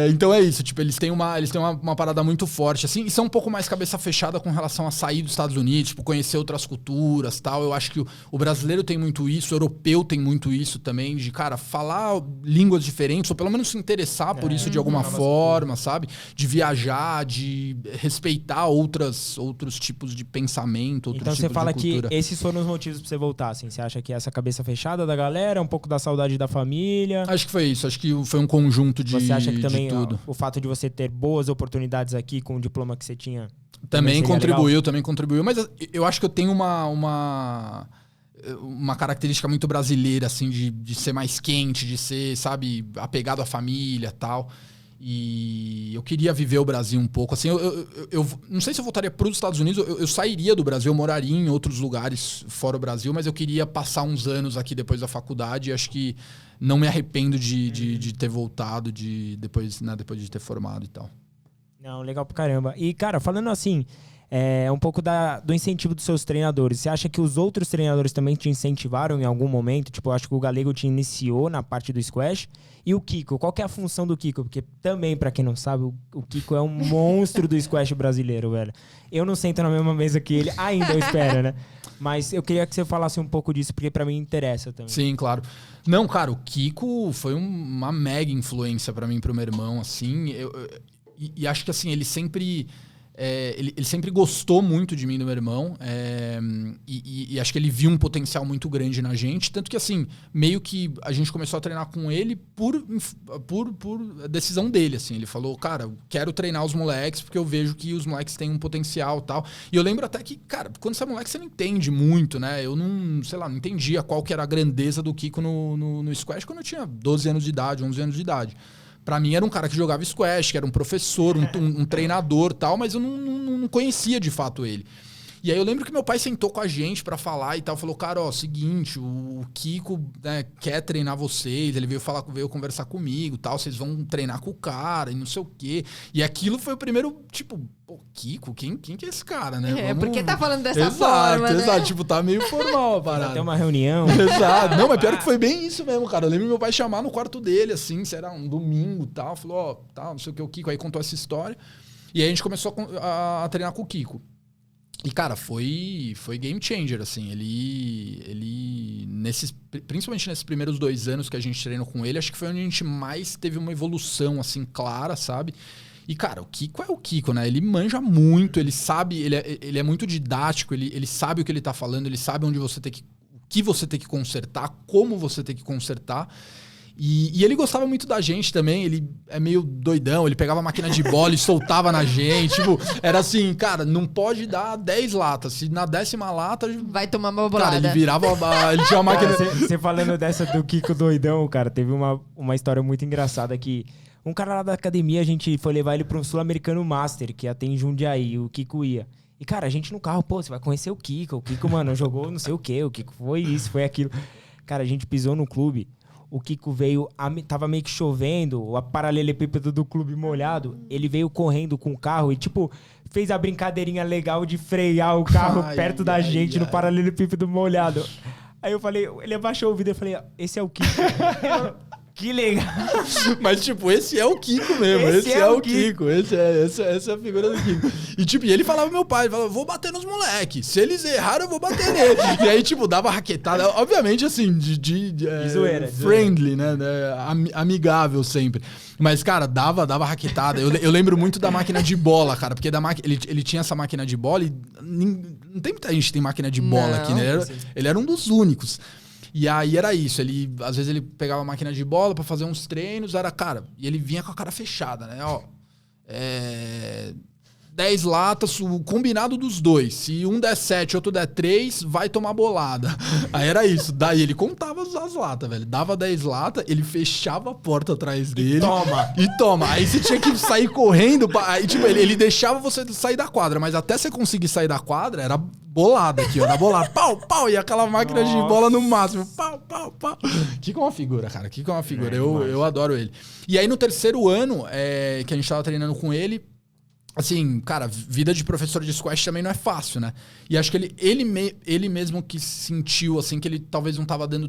Então é isso, tipo, eles têm uma parada muito forte, assim, e são um pouco mais cabeça fechada com relação a sair dos Estados Unidos, tipo, conhecer outras culturas, tal. Eu acho que o brasileiro tem muito isso, o europeu tem muito isso também, de, cara, falar línguas diferentes, ou pelo menos se interessar por isso de alguma forma, sabe? De viajar, de respeitar outros tipos de pensamento, outros então tipos de cultura. Então você fala que esses foram os motivos pra você voltar, assim, você acha que essa cabeça fechada da galera, um pouco da saudade da família? Acho que foi isso, acho que foi um conjunto de... Você acha que também o fato de você ter boas oportunidades aqui com o diploma que você tinha também contribuiu, mas eu acho que eu tenho uma característica muito brasileira, assim, de ser mais quente, de ser, sabe, apegado à família e tal. E eu queria viver o Brasil um pouco. Assim, eu não sei se eu voltaria para os Estados Unidos, eu sairia do Brasil, eu moraria em outros lugares fora o Brasil, mas eu queria passar uns anos aqui depois da faculdade e acho que não me arrependo de ter voltado depois de ter formado e tal. Não, legal pra caramba. E, cara, falando assim, um pouco do incentivo dos seus treinadores, você acha que os outros treinadores também te incentivaram em algum momento? Tipo, eu acho que o Galego te iniciou na parte do squash. E o Kiko, qual que é a função do Kiko? Porque também, pra quem não sabe, o Kiko é um monstro do squash brasileiro, velho. Eu não sento na mesma mesa que ele, ainda eu espero, né? Mas eu queria que você falasse um pouco disso, porque pra mim interessa também. Sim, claro. Não, cara, o Kiko foi uma mega influência pra mim e pro meu irmão, assim. E acho que, assim, ele sempre gostou muito de mim e do meu irmão. E acho que ele viu um potencial muito grande na gente. Tanto que, assim, meio que a gente começou a treinar com ele por decisão dele, assim. Ele falou, cara, eu quero treinar os moleques porque eu vejo que os moleques têm um potencial e tal. E eu lembro até que, cara, quando você é moleque, você não entende muito, né? Eu não entendia qual que era a grandeza do Kiko no squash quando eu tinha 12 anos de idade, 11 anos de idade. Pra mim era um cara que jogava squash, que era um professor, um treinador e tal, mas eu não conhecia de fato ele. E aí eu lembro que meu pai sentou com a gente pra falar e tal, falou, cara, ó, seguinte, o Kiko, né, quer treinar vocês, ele veio conversar comigo e tal, vocês vão treinar com o cara e não sei o quê. E aquilo foi o primeiro, tipo, pô, Kiko, quem que é esse cara, né? Porque tá falando dessa forma, né? Exato, tipo, tá meio formal a parada. Tem uma reunião. Exato. Não, mas pior que foi bem isso mesmo, cara. Eu lembro meu pai chamar no quarto dele, assim, se era um domingo e tal, falou, ó, tal, não sei o que, o Kiko aí contou essa história. E aí a gente começou a treinar com o Kiko. E, cara, foi game changer, assim. Ele principalmente nesses primeiros 2 anos que a gente treinou com ele, acho que foi onde a gente mais teve uma evolução, assim, clara, sabe? E, cara, o Kiko é o Kiko, né? Ele manja muito, ele sabe, ele é muito didático, ele sabe o que ele tá falando, ele sabe onde você tem que, o que você tem que consertar, como você tem que consertar. E ele gostava muito da gente também, ele é meio doidão, ele pegava a máquina de bola e soltava na gente. Tipo, era assim, cara, não pode dar 10 latas. Se na 10ª lata... Vai tomar uma bolada. Cara, ele virava... Ele tinha uma máquina... Você falando dessa do Kiko doidão, cara, teve uma história muito engraçada que um cara lá da academia, a gente foi levar ele pra um Sul-Americano Master, que até em Jundiaí, o Kiko ia. E, cara, a gente no carro, pô, você vai conhecer o Kiko, mano, jogou não sei o quê, o Kiko foi isso, foi aquilo. Cara, a gente pisou no clube, o Kiko veio, tava meio que chovendo, o paralelepípedo do clube molhado, ele veio correndo com o carro e, tipo, fez a brincadeirinha legal de frear o carro perto da gente no paralelepípedo molhado. Aí eu falei, ele abaixou o vidro e eu falei, esse é o Kiko. Que legal. Mas, tipo, esse é o Kiko mesmo. Esse é o Kiko. Essa é a figura do Kiko. E, tipo, ele falava pro meu pai, ele falava, vou bater nos moleques. Se eles erraram, eu vou bater nele. E aí, tipo, dava raquetada. Obviamente, assim, de zoeira, friendly, né? Amigável sempre. Mas, cara, dava raquetada. Eu lembro muito da máquina de bola, cara. Porque ele tinha essa máquina de bola e não tem muita gente que tem máquina de bola aqui, né? Ele era um dos únicos. E aí era isso, às vezes ele pegava a máquina de bola pra fazer uns treinos, cara, e ele vinha com a cara fechada, né? 10 latas, o combinado dos dois. Se um der 7, outro der 3, vai tomar bolada. Aí era isso. Daí ele contava as latas, velho. Dava 10 latas, ele fechava a porta atrás dele. E toma. Aí você tinha que sair correndo. Aí, tipo, ele deixava você sair da quadra, mas até você conseguir sair da quadra, era bolada aqui, ó. Era bolada. Pau, pau. E aquela máquina de bola no máximo. Pau, pau, pau. Kiko é uma figura, cara. Kiko é uma figura. Eu adoro ele. E aí no 3º ano, que a gente tava treinando com ele, assim, cara, vida de professor de squash também não é fácil, né? E acho que ele mesmo que sentiu, assim, que ele talvez não tava dando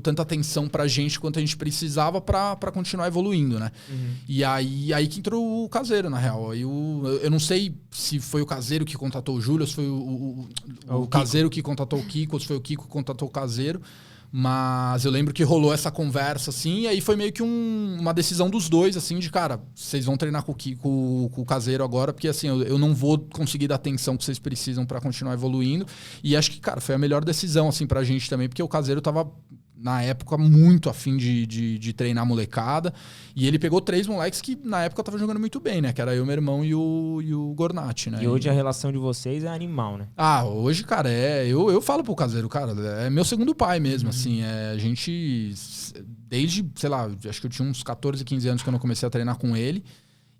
tanta atenção pra gente quanto a gente precisava pra continuar evoluindo, né? Uhum. E aí que entrou o Caseiro, na real. Eu não sei se foi o Caseiro que contatou o Júlio, se foi o Caseiro que contatou o Kiko, ou se foi o Kiko que contatou o Caseiro. Mas eu lembro que rolou essa conversa, assim, e aí foi meio que uma decisão dos dois, assim, de, cara, vocês vão treinar com o Caseiro agora, porque, assim, eu não vou conseguir dar a atenção que vocês precisam pra continuar evoluindo. E acho que, cara, foi a melhor decisão, assim, pra gente também, porque o Caseiro tava, na época, muito afim de treinar a molecada. E ele pegou 3 moleques que, na época, estavam jogando muito bem, né? Que era eu, meu irmão e o Gornati, né? E hoje a relação de vocês é animal, né? Hoje, cara, eu falo pro Caseiro, cara, é meu segundo pai mesmo, assim. A gente, desde, sei lá, acho que eu tinha uns 14, 15 anos que eu não comecei a treinar com ele.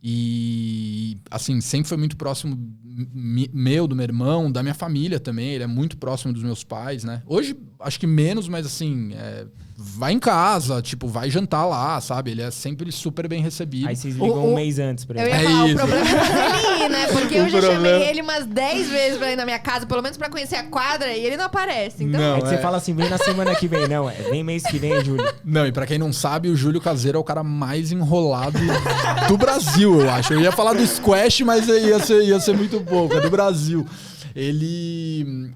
E, assim, sempre foi muito próximo do meu irmão, da minha família também. Ele é muito próximo dos meus pais, né? Hoje, acho que menos, mas assim, vai em casa, tipo, vai jantar lá, sabe? Ele é sempre super bem recebido. Aí vocês ligam um mês antes pra ele. Eu ia falar, o problema é ele ir, né? Porque eu já chamei ele umas 10 vezes pra ir na minha casa, pelo menos pra conhecer a quadra, e ele não aparece. Então... Não, você fala assim, vem na semana que vem. Não, vem mês que vem, Júlio. Não, e pra quem não sabe, o Júlio Caseiro é o cara mais enrolado do Brasil, eu acho. Eu ia falar do squash, mas ia ser muito pouco, é do Brasil. Ele,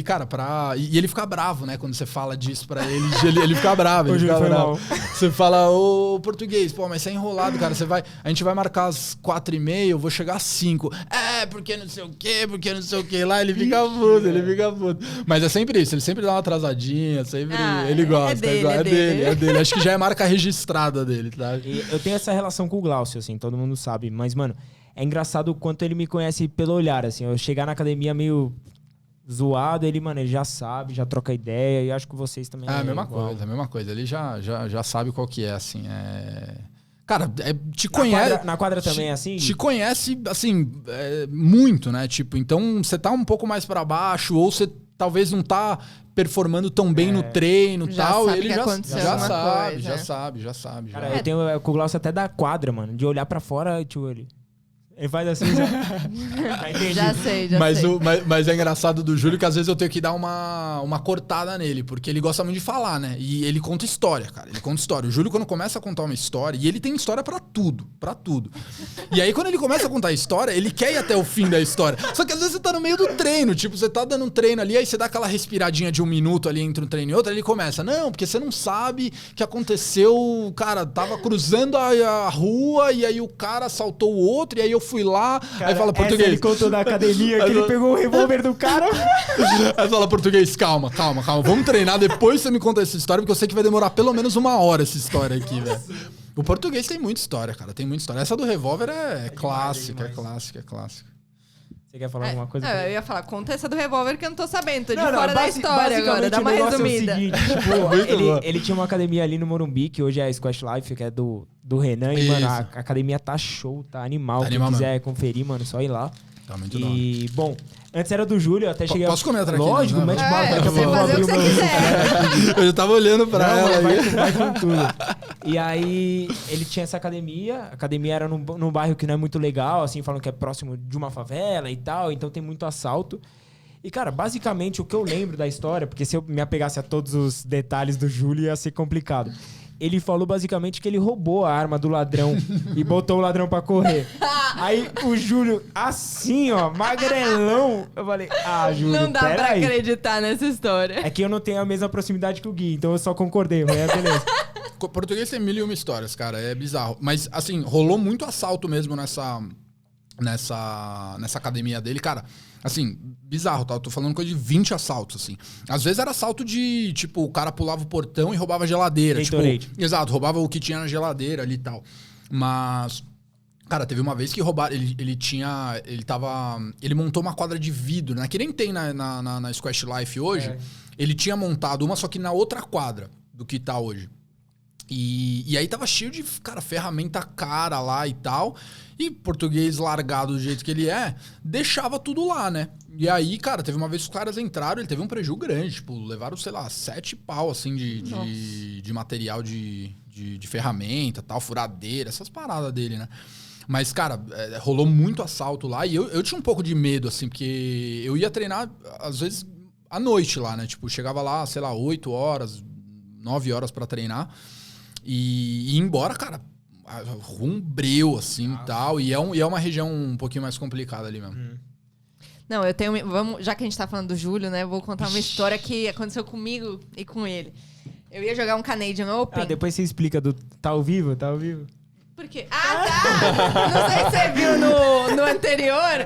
cara, e ele fica bravo, né? Quando você fala disso pra ele, ele fica bravo. Ele fica bravo. Você fala, ô português, pô, mas você é enrolado, cara. A gente vai marcar às 4h30, eu vou chegar às 5. Porque não sei o quê, lá ele fica puto. Mas é sempre isso, ele sempre dá uma atrasadinha, sempre. Ele gosta, é dele. Acho que já é marca registrada dele, tá? E eu tenho essa relação com o Glaucio, assim, todo mundo sabe, mas, mano. É engraçado o quanto ele me conhece pelo olhar, assim. Eu chegar na academia meio zoado, ele já sabe, já troca ideia. E acho que vocês também... a mesma coisa. Ele já sabe qual que é, assim. Cara, te conhece... Na quadra também é assim? Te conhece, assim, muito, né? Tipo, então você tá um pouco mais pra baixo, ou você talvez não tá performando tão bem no treino e tal. Ele já sabe. Cara, eu tenho com o Glaucio até da quadra, mano. De olhar pra fora, tipo, ele faz assim, já sei. Mas é engraçado do Júlio que às vezes eu tenho que dar uma cortada nele, porque ele gosta muito de falar, né? E ele conta história, cara. Ele conta história. O Júlio, quando começa a contar uma história, e ele tem história pra tudo. E aí, quando ele começa a contar a história, ele quer ir até o fim da história. Só que às vezes você tá no meio do treino, tipo, você tá dando um treino ali, aí você dá aquela respiradinha de 1 minuto ali entre um treino e outro, aí ele começa, não, porque você não sabe o que aconteceu, cara, tava cruzando a rua, e aí o cara assaltou o outro, e aí eu fui lá. Cara, aí fala essa português. ele contou da academia, que ele pegou o revólver do cara. Aí fala português, calma. Vamos treinar, depois você me conta essa história, porque eu sei que vai demorar pelo menos 1 hora essa história aqui, velho. O português tem muita história, cara. Tem muita história. Essa do revólver é clássica, é clássica. Você quer falar alguma coisa? Eu ia falar, conta essa do revólver que eu não tô sabendo. Tô de Não, fora da história agora. Dá uma o negócio resumida. É o seguinte, ele tinha uma academia ali no Morumbi, que hoje é a Squash Life, que é do Renan. E, mano, a academia tá show, tá animal. Tá Quem animal, quiser conferir, mano, só ir lá. Tá muito E, bom, antes era do Júlio, eu até cheguei Posso comer a traquina? Lógico, mete bala. Daqui a você pouco eu fazer o abri que o você meu... quiser. Eu já tava olhando pra Não, ela aí. vai com tudo. E aí, ele tinha essa academia. A academia era num bairro que não é muito legal, assim, falam que é próximo de uma favela e tal, então tem muito assalto. E, cara, basicamente, o que eu lembro da história, porque se eu me apegasse a todos os detalhes do Júlio, ia ser complicado. Ele falou basicamente que ele roubou a arma do ladrão e botou o ladrão pra correr. Aí o Júlio, assim, ó, magrelão. Eu falei, Júlio, Não dá pra aí. acreditar nessa história. É que eu não tenho a mesma proximidade que o Gui, então eu só concordei, mas beleza. Português tem 1001 histórias, cara. É bizarro. Mas, assim, rolou muito assalto mesmo nessa academia dele, cara. Assim, bizarro, tá? Eu tô falando coisa de 20 assaltos, assim. Às vezes era assalto de, tipo, o cara pulava o portão e roubava a geladeira. Gatorade. Exato, roubava o que tinha na geladeira ali e tal. Mas, cara, teve uma vez que roubaram. Ele montou uma quadra de vidro, né? Que nem tem na Squash Life hoje. É. Ele tinha montado uma, só que na outra quadra do que tá hoje. E aí tava cheio de, cara, ferramenta cara lá e tal. E português largado do jeito que ele deixava tudo lá, né? E aí, cara, teve uma vez que os caras entraram, ele teve um prejuízo grande. Tipo, levaram, sei lá, 7 pau, assim, de material de ferramenta, tal, furadeira, essas paradas dele, né? Mas, cara, rolou muito assalto lá. E eu tinha um pouco de medo, assim, porque eu ia treinar, às vezes, à noite lá, né? Tipo, chegava lá, sei lá, 8 horas, 9 horas pra treinar. E ia embora, cara, rumbreu, assim, e tal. E é uma região um pouquinho mais complicada ali mesmo. Não, eu tenho... já que a gente tá falando do Júlio, né? Vou contar uma história que aconteceu comigo e com ele. Eu ia jogar um Canadian Open. Depois você explica do... Tá ao vivo? Por quê? Tá! Não sei se você viu no anterior.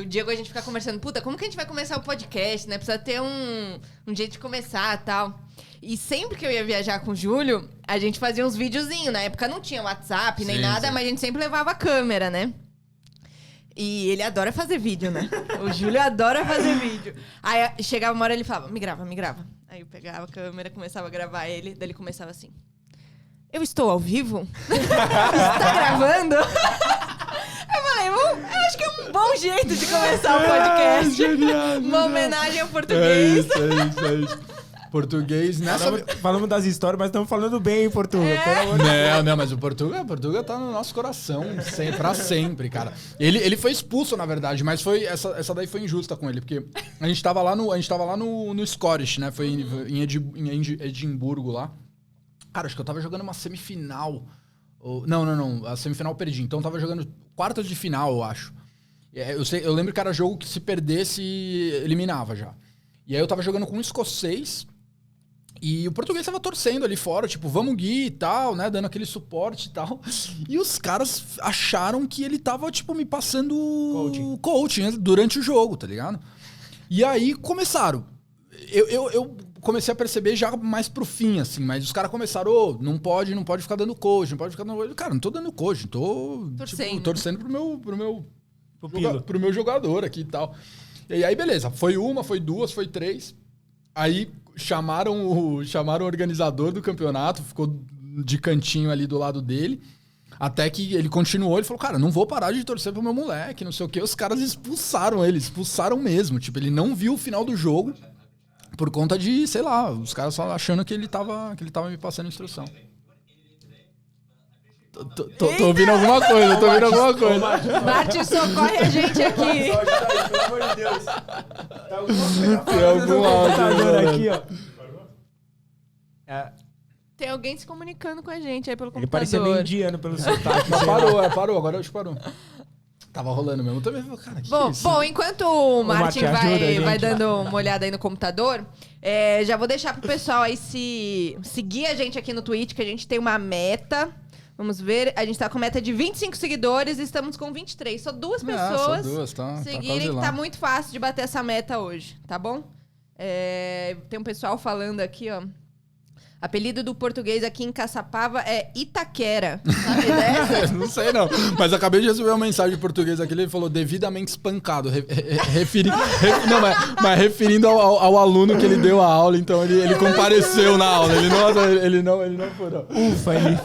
O Diego, a gente fica conversando. Puta, como que a gente vai começar o podcast, né? Precisa ter um jeito de começar e tal. E sempre que eu ia viajar com o Júlio, a gente fazia uns videozinhos. Na época não tinha WhatsApp nem nada, mas a gente sempre levava a câmera, né? E ele adora fazer vídeo, né? O Júlio adora fazer vídeo. Aí chegava uma hora ele falava, me grava. Aí eu pegava a câmera, começava a gravar ele, daí ele começava assim... Eu estou ao vivo? Está gravando? Eu falei, eu acho que é um bom jeito de começar o podcast. Genial, uma homenagem ao português. É isso. Português, nessa... Falamos das histórias, mas estamos falando bem em português. Não, mas o Portuga tá no nosso coração pra sempre, cara. Ele foi expulso, na verdade, mas essa daí foi injusta com ele, porque a gente tava lá no Scottish, né? Foi em Edimburgo lá. Cara, acho que eu tava jogando uma semifinal. Não. A semifinal eu perdi. Então eu tava jogando quartas de final, eu acho. Eu lembro que era jogo que se perdesse, eliminava já. E aí eu tava jogando com um escocês. E o português tava torcendo ali fora, tipo, vamos Gui e tal, né? Dando aquele suporte e tal. E os caras acharam que ele tava, tipo, me passando coaching durante o jogo, tá ligado? E aí começaram. Eu comecei a perceber já mais pro fim, assim, mas os caras começaram, não pode ficar dando coach, não pode ficar dando... Cara, não tô dando coach, tô torcendo pro meu jogador aqui e tal. E aí, beleza, foi uma, foi duas, foi 3. Aí chamaram o organizador do campeonato, ficou de cantinho ali do lado dele, até que ele continuou, ele falou, cara, não vou parar de torcer pro meu moleque, não sei o quê. Os caras expulsaram mesmo, tipo, ele não viu o final do jogo, por conta de, sei lá, os caras só achando que ele tava me passando instrução. Tô ouvindo alguma coisa, Bate, socorre a gente aqui. Pelo amor de Deus. Tem algum áudio aqui, ó. Tem alguém se comunicando com a gente aí pelo computador. Ele parecia meio indiano pelo sotaque. Mas parou, agora acho que parou. Tava rolando mesmo. Também, cara, bom, enquanto o Martin vai dando uma olhada aí no computador, já vou deixar pro pessoal aí seguir a gente aqui no Twitch, que a gente tem uma meta Vamos ver. A gente tá com meta de 25 seguidores e estamos com 23. Só 2 pessoas só 2, tá seguirem, quase lá. tá muito fácil de bater essa meta hoje, tá bom? Tem um pessoal falando aqui, ó. Apelido do português aqui em Caçapava é Itaquera. Sabe dessa? Não sei, não. Mas acabei de receber uma mensagem em português aqui, ele falou devidamente espancado. Referindo ao aluno que ele deu a aula, então ele compareceu na aula. Ele não foi, não. Ufa, ele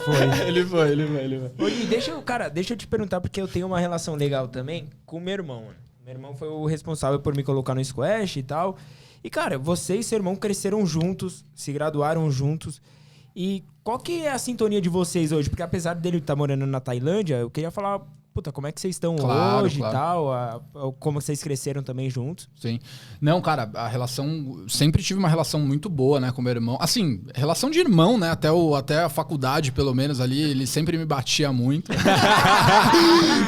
foi. Ele foi. E deixa eu te perguntar, porque eu tenho uma relação legal também com o meu irmão, mano. Meu irmão foi o responsável por me colocar no squash e tal. E, cara, você e seu irmão cresceram juntos, se graduaram juntos. E qual que é a sintonia de vocês hoje? Porque apesar dele estar morando na Tailândia, eu queria falar, puta, como é que vocês estão hoje e tal? Como vocês cresceram também juntos? Sim. Não, cara, a relação... Sempre tive uma relação muito boa, né, com meu irmão. Assim, relação de irmão, né? Até a faculdade, pelo menos, ali, ele sempre me batia muito.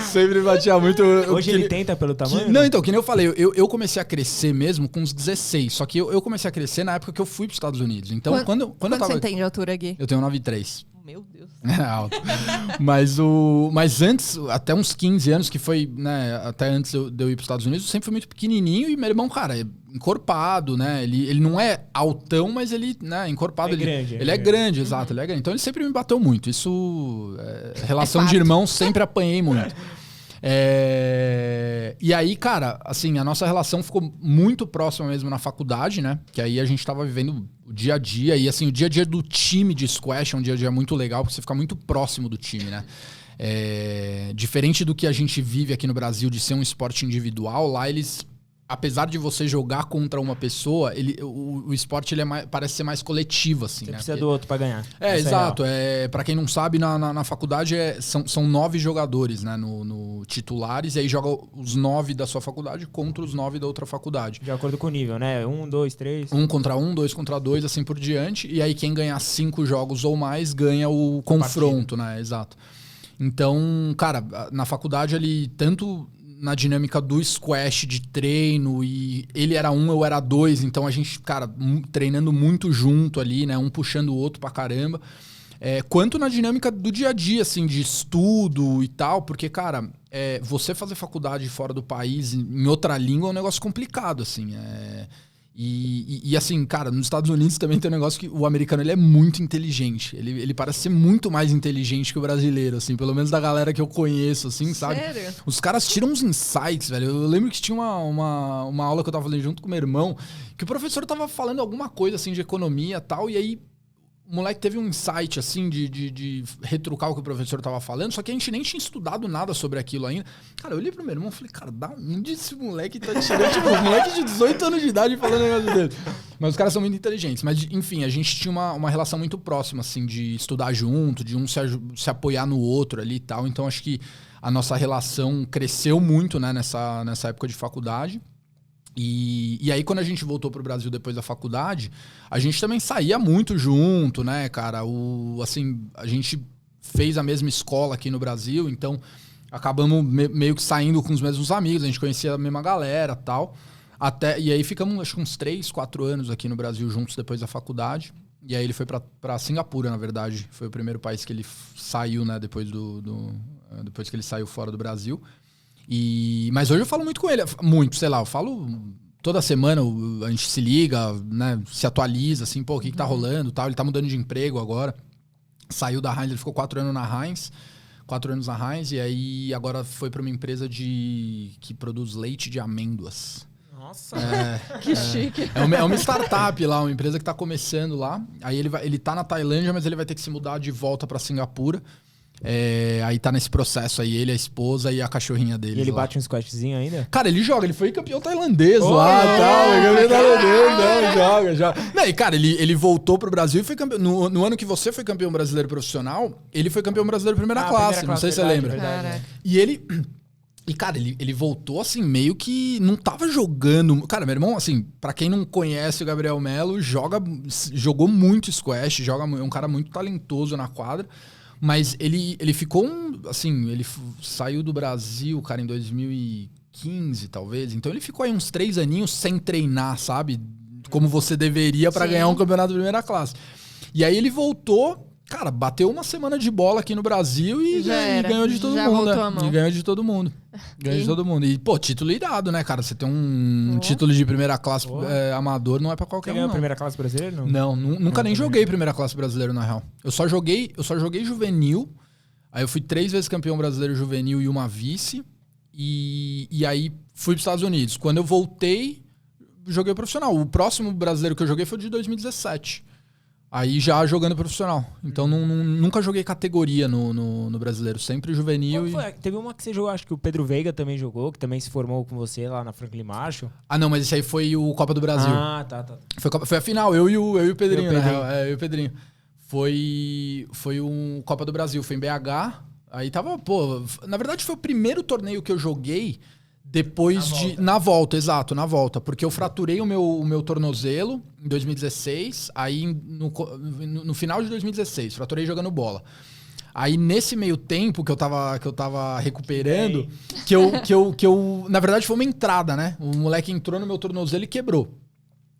Sempre me batia muito. Hoje ele tenta pelo tamanho? Não, então, que nem eu falei, eu comecei a crescer mesmo com uns 16. Só que eu comecei a crescer na época que eu fui para os Estados Unidos. Então, quando eu tava... Quanto você tem de altura, Gui? Eu tenho 9,3. Meu Deus. É alto. Mas antes, até uns 15 anos, que foi, né, até antes de eu ir para os Estados Unidos, eu sempre fui muito pequenininho e meu irmão, cara, é encorpado, né? Ele não é altão, mas ele, né, encorpado. Ele é grande, exato, ele é grande. Então ele sempre me bateu muito. Isso, relação de irmão, sempre apanhei muito. E aí, cara, assim, a nossa relação ficou muito próxima mesmo na faculdade, né? Que aí a gente tava vivendo o dia a dia. E assim, o dia a dia do time de squash é um dia a dia muito legal, porque você fica muito próximo do time, né? Diferente do que a gente vive aqui no Brasil de ser um esporte individual, lá eles... Apesar de você jogar contra uma pessoa, o esporte parece ser mais coletivo, assim, você né? precisa do outro pra ganhar. Exato. Pra quem não sabe, na faculdade são 9 jogadores, né? No titulares, e aí joga os 9 da sua faculdade contra os 9 da outra faculdade. De acordo com o nível, né? 1, 2, 3. 1 contra 1, 2 contra 2, assim por diante. E aí quem ganhar 5 jogos ou mais ganha o confronto, né? Exato. Então, cara, na faculdade ali, tanto... na dinâmica do squash de treino, e ele era 1, eu era 2, então a gente, cara, treinando muito junto ali, né, um puxando o outro pra caramba, quanto na dinâmica do dia a dia, assim, de estudo e tal, porque, cara, você fazer faculdade fora do país, em outra língua, é um negócio complicado, assim, E assim, cara, nos Estados Unidos também tem um negócio que o americano, ele é muito inteligente. Ele parece ser muito mais inteligente que o brasileiro, assim. Pelo menos da galera que eu conheço, assim, sabe? Sério? Os caras tiram uns insights, velho. Eu lembro que tinha uma aula que eu tava fazendo junto com meu irmão, que o professor tava falando alguma coisa, assim, de economia e tal, e aí o moleque teve um insight, assim, de retrucar o que o professor tava falando, só que a gente nem tinha estudado nada sobre aquilo ainda. Cara, eu olhei pro meu irmão e falei, cara, da onde esse moleque tá tirando? Tipo, um moleque de 18 anos de idade falando o negócio dele. Mas os caras são muito inteligentes. Mas, enfim, a gente tinha uma relação muito próxima, assim, de estudar junto, de um se apoiar no outro ali e tal. Então, acho que a nossa relação cresceu muito, né, nessa época de faculdade. E aí, quando a gente voltou pro Brasil depois da faculdade, a gente também saía muito junto, né, cara? Assim, a gente fez a mesma escola aqui no Brasil, então acabamos meio que saindo com os mesmos amigos, a gente conhecia a mesma galera e tal. E aí ficamos, acho que uns 3, 4 anos aqui no Brasil juntos depois da faculdade. E aí ele foi pra Singapura, na verdade. Foi o primeiro país que ele saiu, né, depois que ele saiu fora do Brasil. Mas hoje eu falo muito com ele, sei lá, eu falo toda semana, a gente se liga, né, se atualiza, assim, pô, o que tá rolando, tal. Ele tá mudando de emprego agora, saiu da Heinz, ele ficou 4 anos na Heinz, 4 anos na Heinz, e aí agora foi pra uma empresa que produz leite de amêndoas. Nossa, que chique. É uma startup lá, uma empresa que tá começando lá, aí ele tá na Tailândia, mas ele vai ter que se mudar de volta pra Singapura. Aí tá nesse processo aí, ele, a esposa e a cachorrinha dele. E ele bate um squashzinho ainda? Cara, ele joga, ele foi campeão tailandês lá e tal. Joga. Não, e cara, ele voltou pro Brasil e foi campeão. No ano que você foi campeão brasileiro profissional, ele foi campeão brasileiro primeira classe, não sei se você lembra. Verdade. E cara, ele voltou assim, meio que não tava jogando. Cara, meu irmão, assim, pra quem não conhece o Gabriel Melo, jogou muito squash, é um cara muito talentoso na quadra. Mas ele ficou ele saiu do Brasil, cara, em 2015, talvez. Então ele ficou aí uns 3 aninhos sem treinar, sabe? Como você deveria pra ganhar um campeonato de primeira classe. E aí ele voltou cara, bateu uma semana de bola aqui no Brasil e ganhou de todo Já mundo. voltou a mão. E ganhou de todo mundo. Ganhou de todo mundo. E, pô, título irado, né, cara? Você tem um título de primeira classe amador, não é pra qualquer Você ganhou um, a primeira classe brasileira? Não, nunca nem joguei primeira classe brasileiro, na real. Eu só joguei juvenil. Aí eu fui 3 vezes campeão brasileiro juvenil e uma vice. E aí fui pros Estados Unidos. Quando eu voltei, joguei profissional. O próximo brasileiro que eu joguei foi de 2017. Aí já jogando profissional. Então nunca joguei categoria no brasileiro. Sempre juvenil. Teve uma que você jogou, acho que o Pedro Veiga também jogou, que também se formou com você lá na Franklin Marshall. Ah, não, mas esse aí foi o Copa do Brasil. Ah, tá. Foi a final, eu e o Pedrinho, né? Eu e o Pedrinho. Foi um Copa do Brasil, foi em BH. Aí tava, pô... Na verdade foi o primeiro torneio que eu joguei depois na volta, exato, na volta. Porque eu fraturei o meu tornozelo em 2016, aí no final de 2016, fraturei jogando bola. Aí nesse meio tempo que eu tava recuperando, que eu na verdade foi uma entrada, né? O moleque entrou no meu tornozelo e quebrou.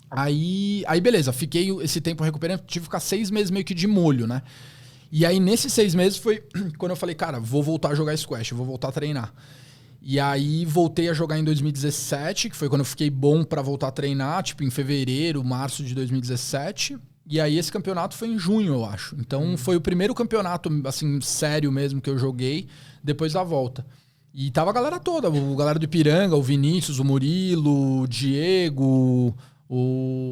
Aí beleza, fiquei esse tempo recuperando, tive que ficar 6 meses meio que de molho, né? E aí nesses 6 meses foi quando eu falei, cara, vou voltar a jogar squash, vou voltar a treinar. E aí voltei a jogar em 2017, que foi quando eu fiquei bom pra voltar a treinar, tipo em fevereiro, março de 2017. E aí esse campeonato foi em junho, eu acho. Então foi o primeiro campeonato, assim, sério mesmo que eu joguei depois da volta. E tava a galera toda, a galera do Ipiranga, o Vinícius, o Murilo, o Diego,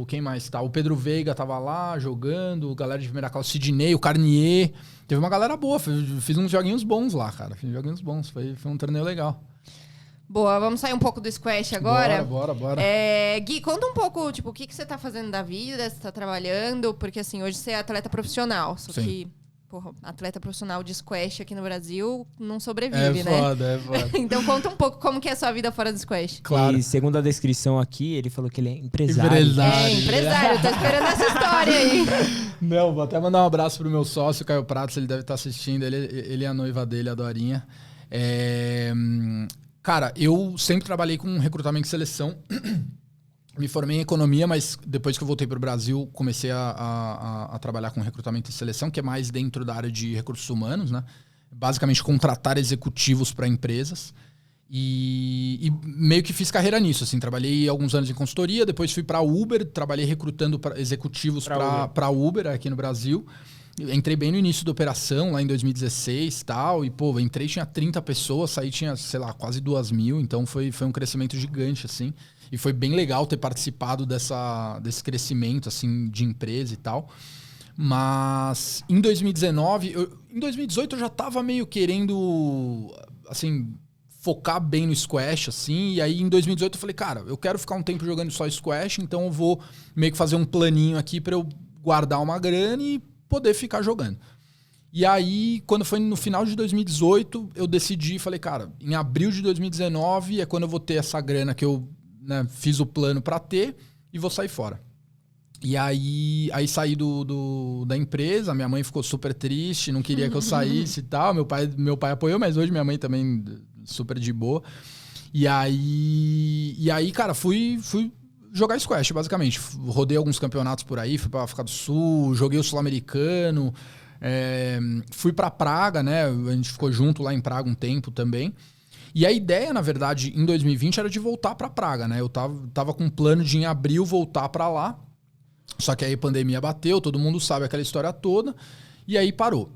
quem mais tá? O Pedro Veiga tava lá jogando, galera de primeira classe, o Sidney, o Carnier. Teve uma galera boa, fiz uns joguinhos bons lá, cara. Fiz joguinhos bons, foi um torneio legal. Boa, vamos sair um pouco do squash agora? Bora. Gui, conta um pouco, tipo, o que você tá fazendo da vida, você tá trabalhando, porque assim, hoje você é atleta profissional, só que, porra, atleta profissional de squash aqui no Brasil não sobrevive, né? É foda. Então conta um pouco como que é a sua vida fora do squash. Claro. E segundo a descrição aqui, ele falou que ele é empresário. É, empresário, tô esperando essa história aí. Não, vou até mandar um abraço pro meu sócio, Caio Pratos, ele deve estar assistindo, ele é a noiva dele, a Dorinha. Cara, eu sempre trabalhei com recrutamento e seleção. Me formei em economia, mas depois que eu voltei para o Brasil, comecei a trabalhar com recrutamento e seleção, que é mais dentro da área de recursos humanos, né? Basicamente, contratar executivos para empresas. E meio que fiz carreira nisso, assim. Trabalhei alguns anos em consultoria, depois fui para Uber, trabalhei recrutando executivos para Uber aqui no Brasil. Entrei bem no início da operação, lá em 2016 e tal, e pô, entrei, tinha 30 pessoas, saí, tinha, sei lá, quase 2.000, então foi um crescimento gigante, assim, e foi bem legal ter participado desse crescimento, assim, de empresa e tal. Mas em 2019, em 2018 eu já tava meio querendo, assim, focar bem no squash, assim, e aí em 2018 eu falei, cara, eu quero ficar um tempo jogando só squash, então eu vou meio que fazer um planinho aqui pra eu guardar uma grana e poder ficar jogando. E aí, quando foi no final de 2018, eu decidi, falei, cara, em abril de 2019 é quando eu vou ter essa grana que eu, né, fiz o plano pra ter e vou sair fora. E aí saí da empresa, minha mãe ficou super triste, não queria que eu saísse e tal, meu pai apoiou, mas hoje minha mãe também super de boa. E aí, cara, fui jogar squash, basicamente. Rodei alguns campeonatos por aí, fui pra África do Sul, joguei o Sul-Americano, fui pra Praga, né? A gente ficou junto lá em Praga um tempo também. E a ideia, na verdade, em 2020 era de voltar pra Praga, né? Eu tava com um plano de, em abril, voltar pra lá. Só que aí a pandemia bateu, todo mundo sabe aquela história toda, e aí parou.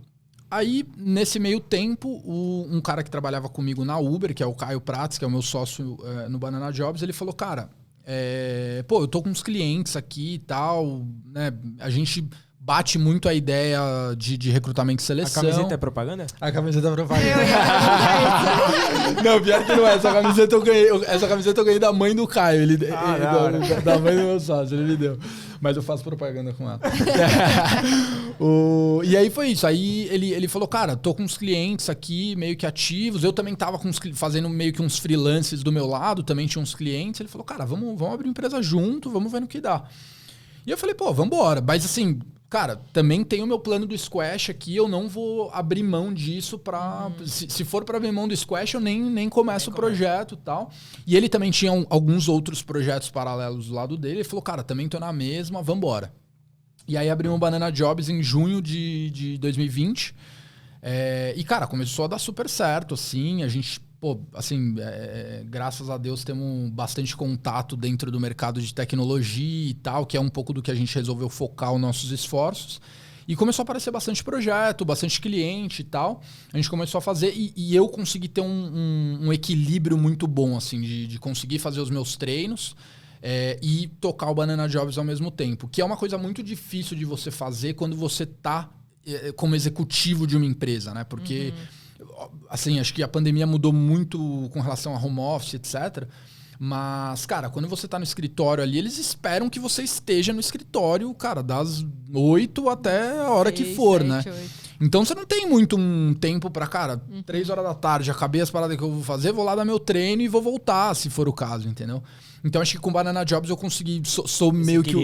Aí, nesse meio tempo, um cara que trabalhava comigo na Uber, que é o Caio Pratos, que é o meu sócio no Banana Jobs, ele falou, cara... eu tô com uns clientes aqui e tal, né? A gente bate muito a ideia de recrutamento e seleção. A camiseta é propaganda? A camiseta é propaganda. Não, pior que não é. Essa camiseta eu ganhei da mãe do Caio. Da mãe do meu sócio, ele me deu. Mas eu faço propaganda com ela. E aí foi isso. Aí ele falou, cara, tô com uns clientes aqui meio que ativos. Eu também tava fazendo meio que uns freelances do meu lado, também tinha uns clientes. Ele falou, cara, vamos abrir uma empresa junto, vamos ver no que dá. E eu falei, pô, vambora. Mas assim, cara, também tem o meu plano do squash aqui, eu não vou abrir mão disso pra... Se for pra abrir mão do squash, eu nem começo o projeto e tal. E ele também tinha alguns outros projetos paralelos do lado dele. Ele falou, cara, também tô na mesma, vambora. E aí abrimos o Banana Jobs em junho de 2020. E, cara, começou a dar super certo, assim. A gente, graças a Deus, temos bastante contato dentro do mercado de tecnologia e tal, que é um pouco do que a gente resolveu focar os nossos esforços. E começou a aparecer bastante projeto, bastante cliente e tal. A gente começou a fazer e eu consegui ter um equilíbrio muito bom, assim, de conseguir fazer os meus treinos e tocar o Banana Jobs ao mesmo tempo. Que é uma coisa muito difícil de você fazer quando você tá como executivo de uma empresa, né? Porque, assim, acho que a pandemia mudou muito com relação a home office, etc. Mas, cara, quando você tá no escritório ali, eles esperam que você esteja no escritório, cara, das 8 até a hora que for, 7, né? 8. Então você não tem muito um tempo pra, cara, 3 horas da tarde, acabei as paradas que eu vou fazer, vou lá dar meu treino e vou voltar, se for o caso, entendeu? Então acho que com Banana Jobs eu consegui, sou meio que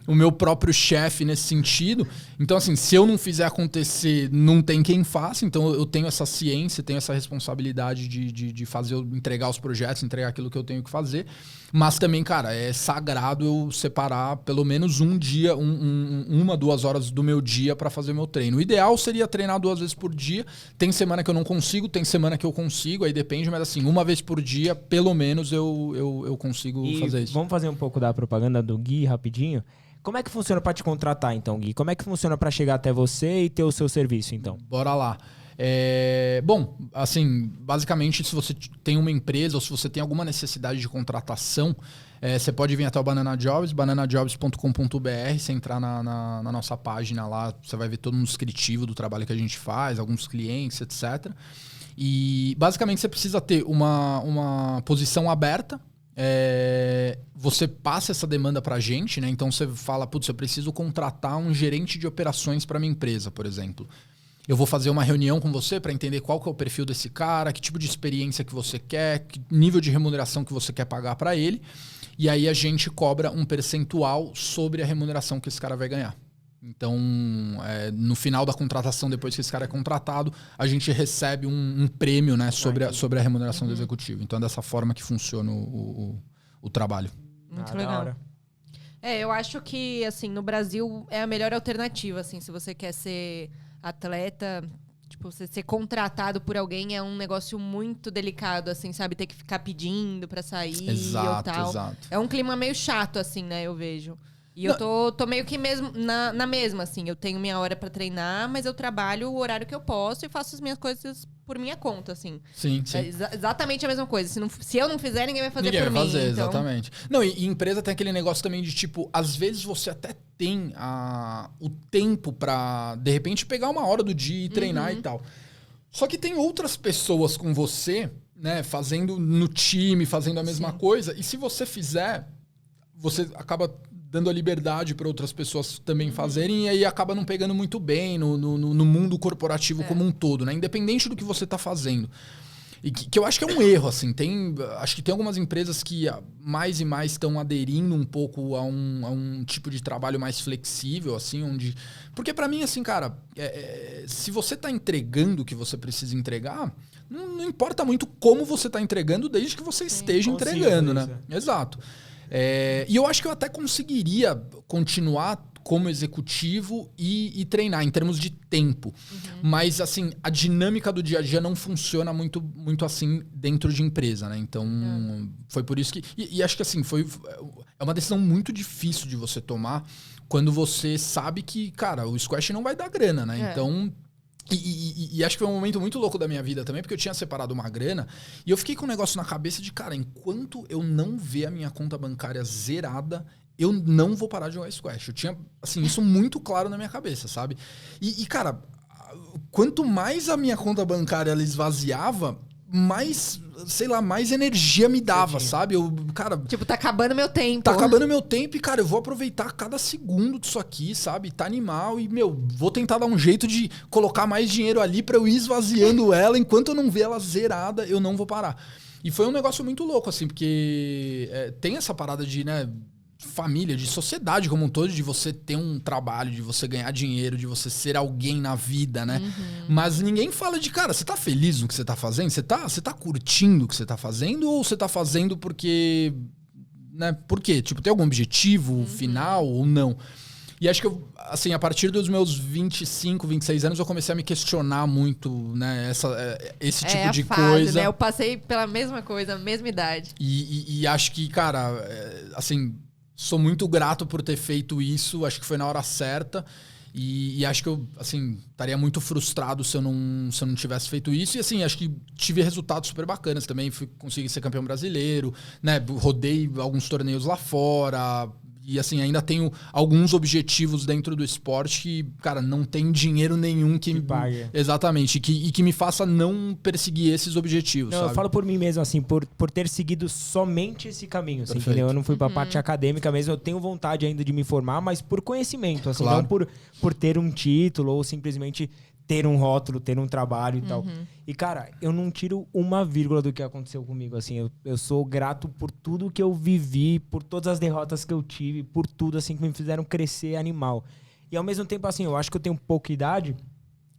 o meu próprio chefe nesse sentido. Então assim, se eu não fizer acontecer, não tem quem faça. Então eu tenho essa ciência, tenho essa responsabilidade de fazer, entregar os projetos, entregar aquilo que eu tenho que fazer. Mas também, cara, é sagrado eu separar pelo menos um dia, 1-2 horas do meu dia para fazer meu treino. O ideal seria treinar 2 vezes por dia. Tem semana que eu não consigo, tem semana que eu consigo, aí depende, mas assim, 1 vez por dia, pelo menos eu consigo fazer isso. Vamos fazer um pouco da propaganda do Gui rapidinho. Como é que funciona para te contratar, então, Gui? Como é que funciona para chegar até você e ter o seu serviço, então? Bora lá. Bom, assim, basicamente, se você tem uma empresa ou se você tem alguma necessidade de contratação, você pode vir até o Banana Jobs, bananajobs.com.br. Você entrar na nossa página lá, você vai ver todo um descritivo do trabalho que a gente faz, alguns clientes, etc. E basicamente você precisa ter uma posição aberta. Você passa essa demanda pra gente, né? Então você fala, putz, eu preciso contratar um gerente de operações para minha empresa, por exemplo. Eu vou fazer uma reunião com você para entender qual que é o perfil desse cara, que tipo de experiência que você quer, que nível de remuneração que você quer pagar para ele. E aí a gente cobra um percentual sobre a remuneração que esse cara vai ganhar. Então, no final da contratação, depois que esse cara é contratado, a gente recebe um prêmio, né, sobre a remuneração do executivo. Então é dessa forma que funciona o trabalho. Muito legal. Eu acho que, assim, no Brasil é a melhor alternativa, assim, se você quer ser atleta, tipo, você ser contratado por alguém é um negócio muito delicado, assim, sabe? Ter que ficar pedindo pra sair ou tal. Exato. É um clima meio chato, assim, né? Eu vejo. E eu tô meio que mesmo na mesma, assim. Eu tenho minha hora pra treinar, mas eu trabalho o horário que eu posso e faço as minhas coisas por minha conta, assim. Sim. É exatamente a mesma coisa. Se eu não fizer, ninguém vai fazer por mim. Ninguém vai fazer, então... exatamente. Não, e empresa tem aquele negócio também de, tipo, às vezes você até tem o tempo pra, de repente, pegar uma hora do dia e treinar e tal. Só que tem outras pessoas com você, né, fazendo no time, fazendo a mesma coisa. E se você fizer, você acaba dando a liberdade para outras pessoas também fazerem, e aí acaba não pegando muito bem no mundo corporativo como um todo, né? Independente do que você está fazendo. E que eu acho que é um erro, assim. Acho que tem algumas empresas que mais e mais estão aderindo um pouco a um tipo de trabalho mais flexível, assim, onde... Porque para mim, assim, cara, se você está entregando o que você precisa entregar, não importa muito como você está entregando, desde que você esteja entregando, né? Exato. E eu acho que eu até conseguiria continuar como executivo e treinar em termos de tempo. Mas, assim, a dinâmica do dia a dia não funciona muito, muito assim dentro de empresa, né? Então, foi por isso que... E acho que, assim, é uma decisão muito difícil de você tomar quando você sabe que, cara, o squash não vai dar grana, né? Então... E acho que foi um momento muito louco da minha vida também, porque eu tinha separado uma grana e eu fiquei com um negócio na cabeça de, cara, enquanto eu não ver a minha conta bancária zerada, eu não vou parar de jogar squash. Eu tinha, assim, isso muito claro na minha cabeça, sabe? E cara, quanto mais a minha conta bancária ela esvaziava, mais, sei lá, mais energia me dava, sabe? Cara... Tipo, tá acabando meu tempo. Tá acabando meu tempo e, cara, eu vou aproveitar cada segundo disso aqui, sabe? Tá animal e, vou tentar dar um jeito de colocar mais dinheiro ali pra eu ir esvaziando ela. Enquanto eu não ver ela zerada, eu não vou parar. E foi um negócio muito louco, assim, porque tem essa parada de, né... família, de sociedade como um todo, de você ter um trabalho, de você ganhar dinheiro, de você ser alguém na vida, né? Mas ninguém fala de, cara, você tá feliz no que você tá fazendo? Você tá curtindo o que você tá fazendo? Ou você tá fazendo porque... né? Por quê? Tipo, tem algum objetivo final ou não? E acho que, assim, a partir dos meus 25, 26 anos, eu comecei a me questionar muito, né? Esse tipo de fase, coisa. Né? Eu passei pela mesma coisa, mesma idade. E acho que, cara, assim, sou muito grato por ter feito isso. Acho que foi na hora certa. E acho que eu, assim, estaria muito frustrado se eu não tivesse feito isso. E, assim, acho que tive resultados super bacanas também. Consegui ser campeão brasileiro, né? Rodei alguns torneios lá fora. E, assim, ainda tenho alguns objetivos dentro do esporte que, cara, não tem dinheiro nenhum que pague. Exatamente. E que me faça não perseguir esses objetivos, não, sabe? Eu falo por mim mesmo, assim, por ter seguido somente esse caminho, assim, Perfeito. entendeu? Eu não fui pra parte acadêmica mesmo, eu tenho vontade ainda de me formar, mas por conhecimento, assim, Claro. não por ter um título ou simplesmente ter um rótulo, ter um trabalho e tal. E, cara, eu não tiro uma vírgula do que aconteceu comigo, assim. Eu sou grato por tudo que eu vivi, por todas as derrotas que eu tive, por tudo, assim, que me fizeram crescer animal. E, ao mesmo tempo, assim, eu acho que eu tenho pouca idade.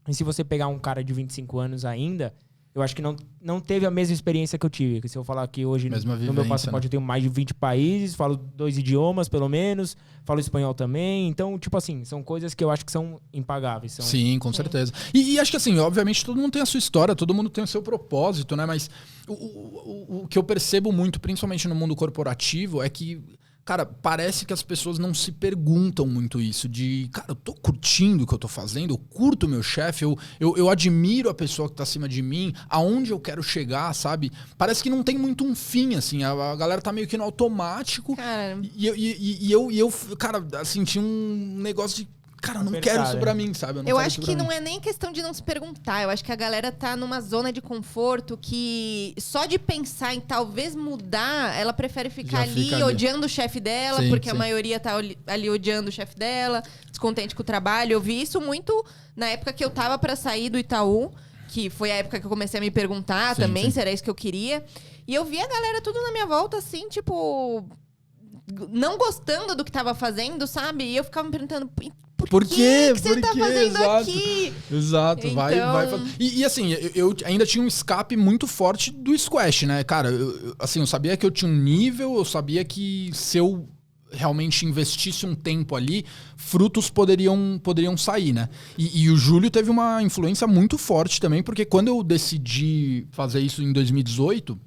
E se você pegar um cara de 25 anos ainda, eu acho que não teve a mesma experiência que eu tive. Que se eu falar que hoje Mesma no meu vivência, passaporte né? eu tenho mais de 20 países, falo 2 idiomas, pelo menos, falo espanhol também. Então, tipo assim, são coisas que eu acho que são impagáveis. Sim, com certeza. E acho que, assim, obviamente todo mundo tem a sua história, todo mundo tem o seu propósito, né? Mas o que eu percebo muito, principalmente no mundo corporativo, é que, cara, parece que as pessoas não se perguntam muito isso. De, cara, eu tô curtindo o que eu tô fazendo, eu curto o meu chefe, eu admiro a pessoa que tá acima de mim, aonde eu quero chegar, sabe? Parece que não tem muito um fim, assim. A galera tá meio que no automático. Cara. E eu, cara, assim, tinha um negócio de... Cara, eu não quero isso pra mim, sabe? Eu acho que não é nem questão de não se perguntar. Eu acho que a galera tá numa zona de conforto que só de pensar em talvez mudar, ela prefere ficar ali odiando o chefe dela, porque a maioria tá ali odiando o chefe dela, descontente com o trabalho. Eu vi isso muito na época que eu tava pra sair do Itaú, que foi a época que eu comecei a me perguntar também se era isso que eu queria. E eu vi a galera tudo na minha volta, assim, tipo... não gostando do que tava fazendo, sabe? E eu ficava me perguntando... Por que você tá fazendo aqui? Exato, então... vai. E assim, eu ainda tinha um escape muito forte do squash, né? Cara, eu sabia que eu tinha um nível, eu sabia que se eu realmente investisse um tempo ali, frutos poderiam sair, né? E o Júlio teve uma influência muito forte também, porque quando eu decidi fazer isso em 2018...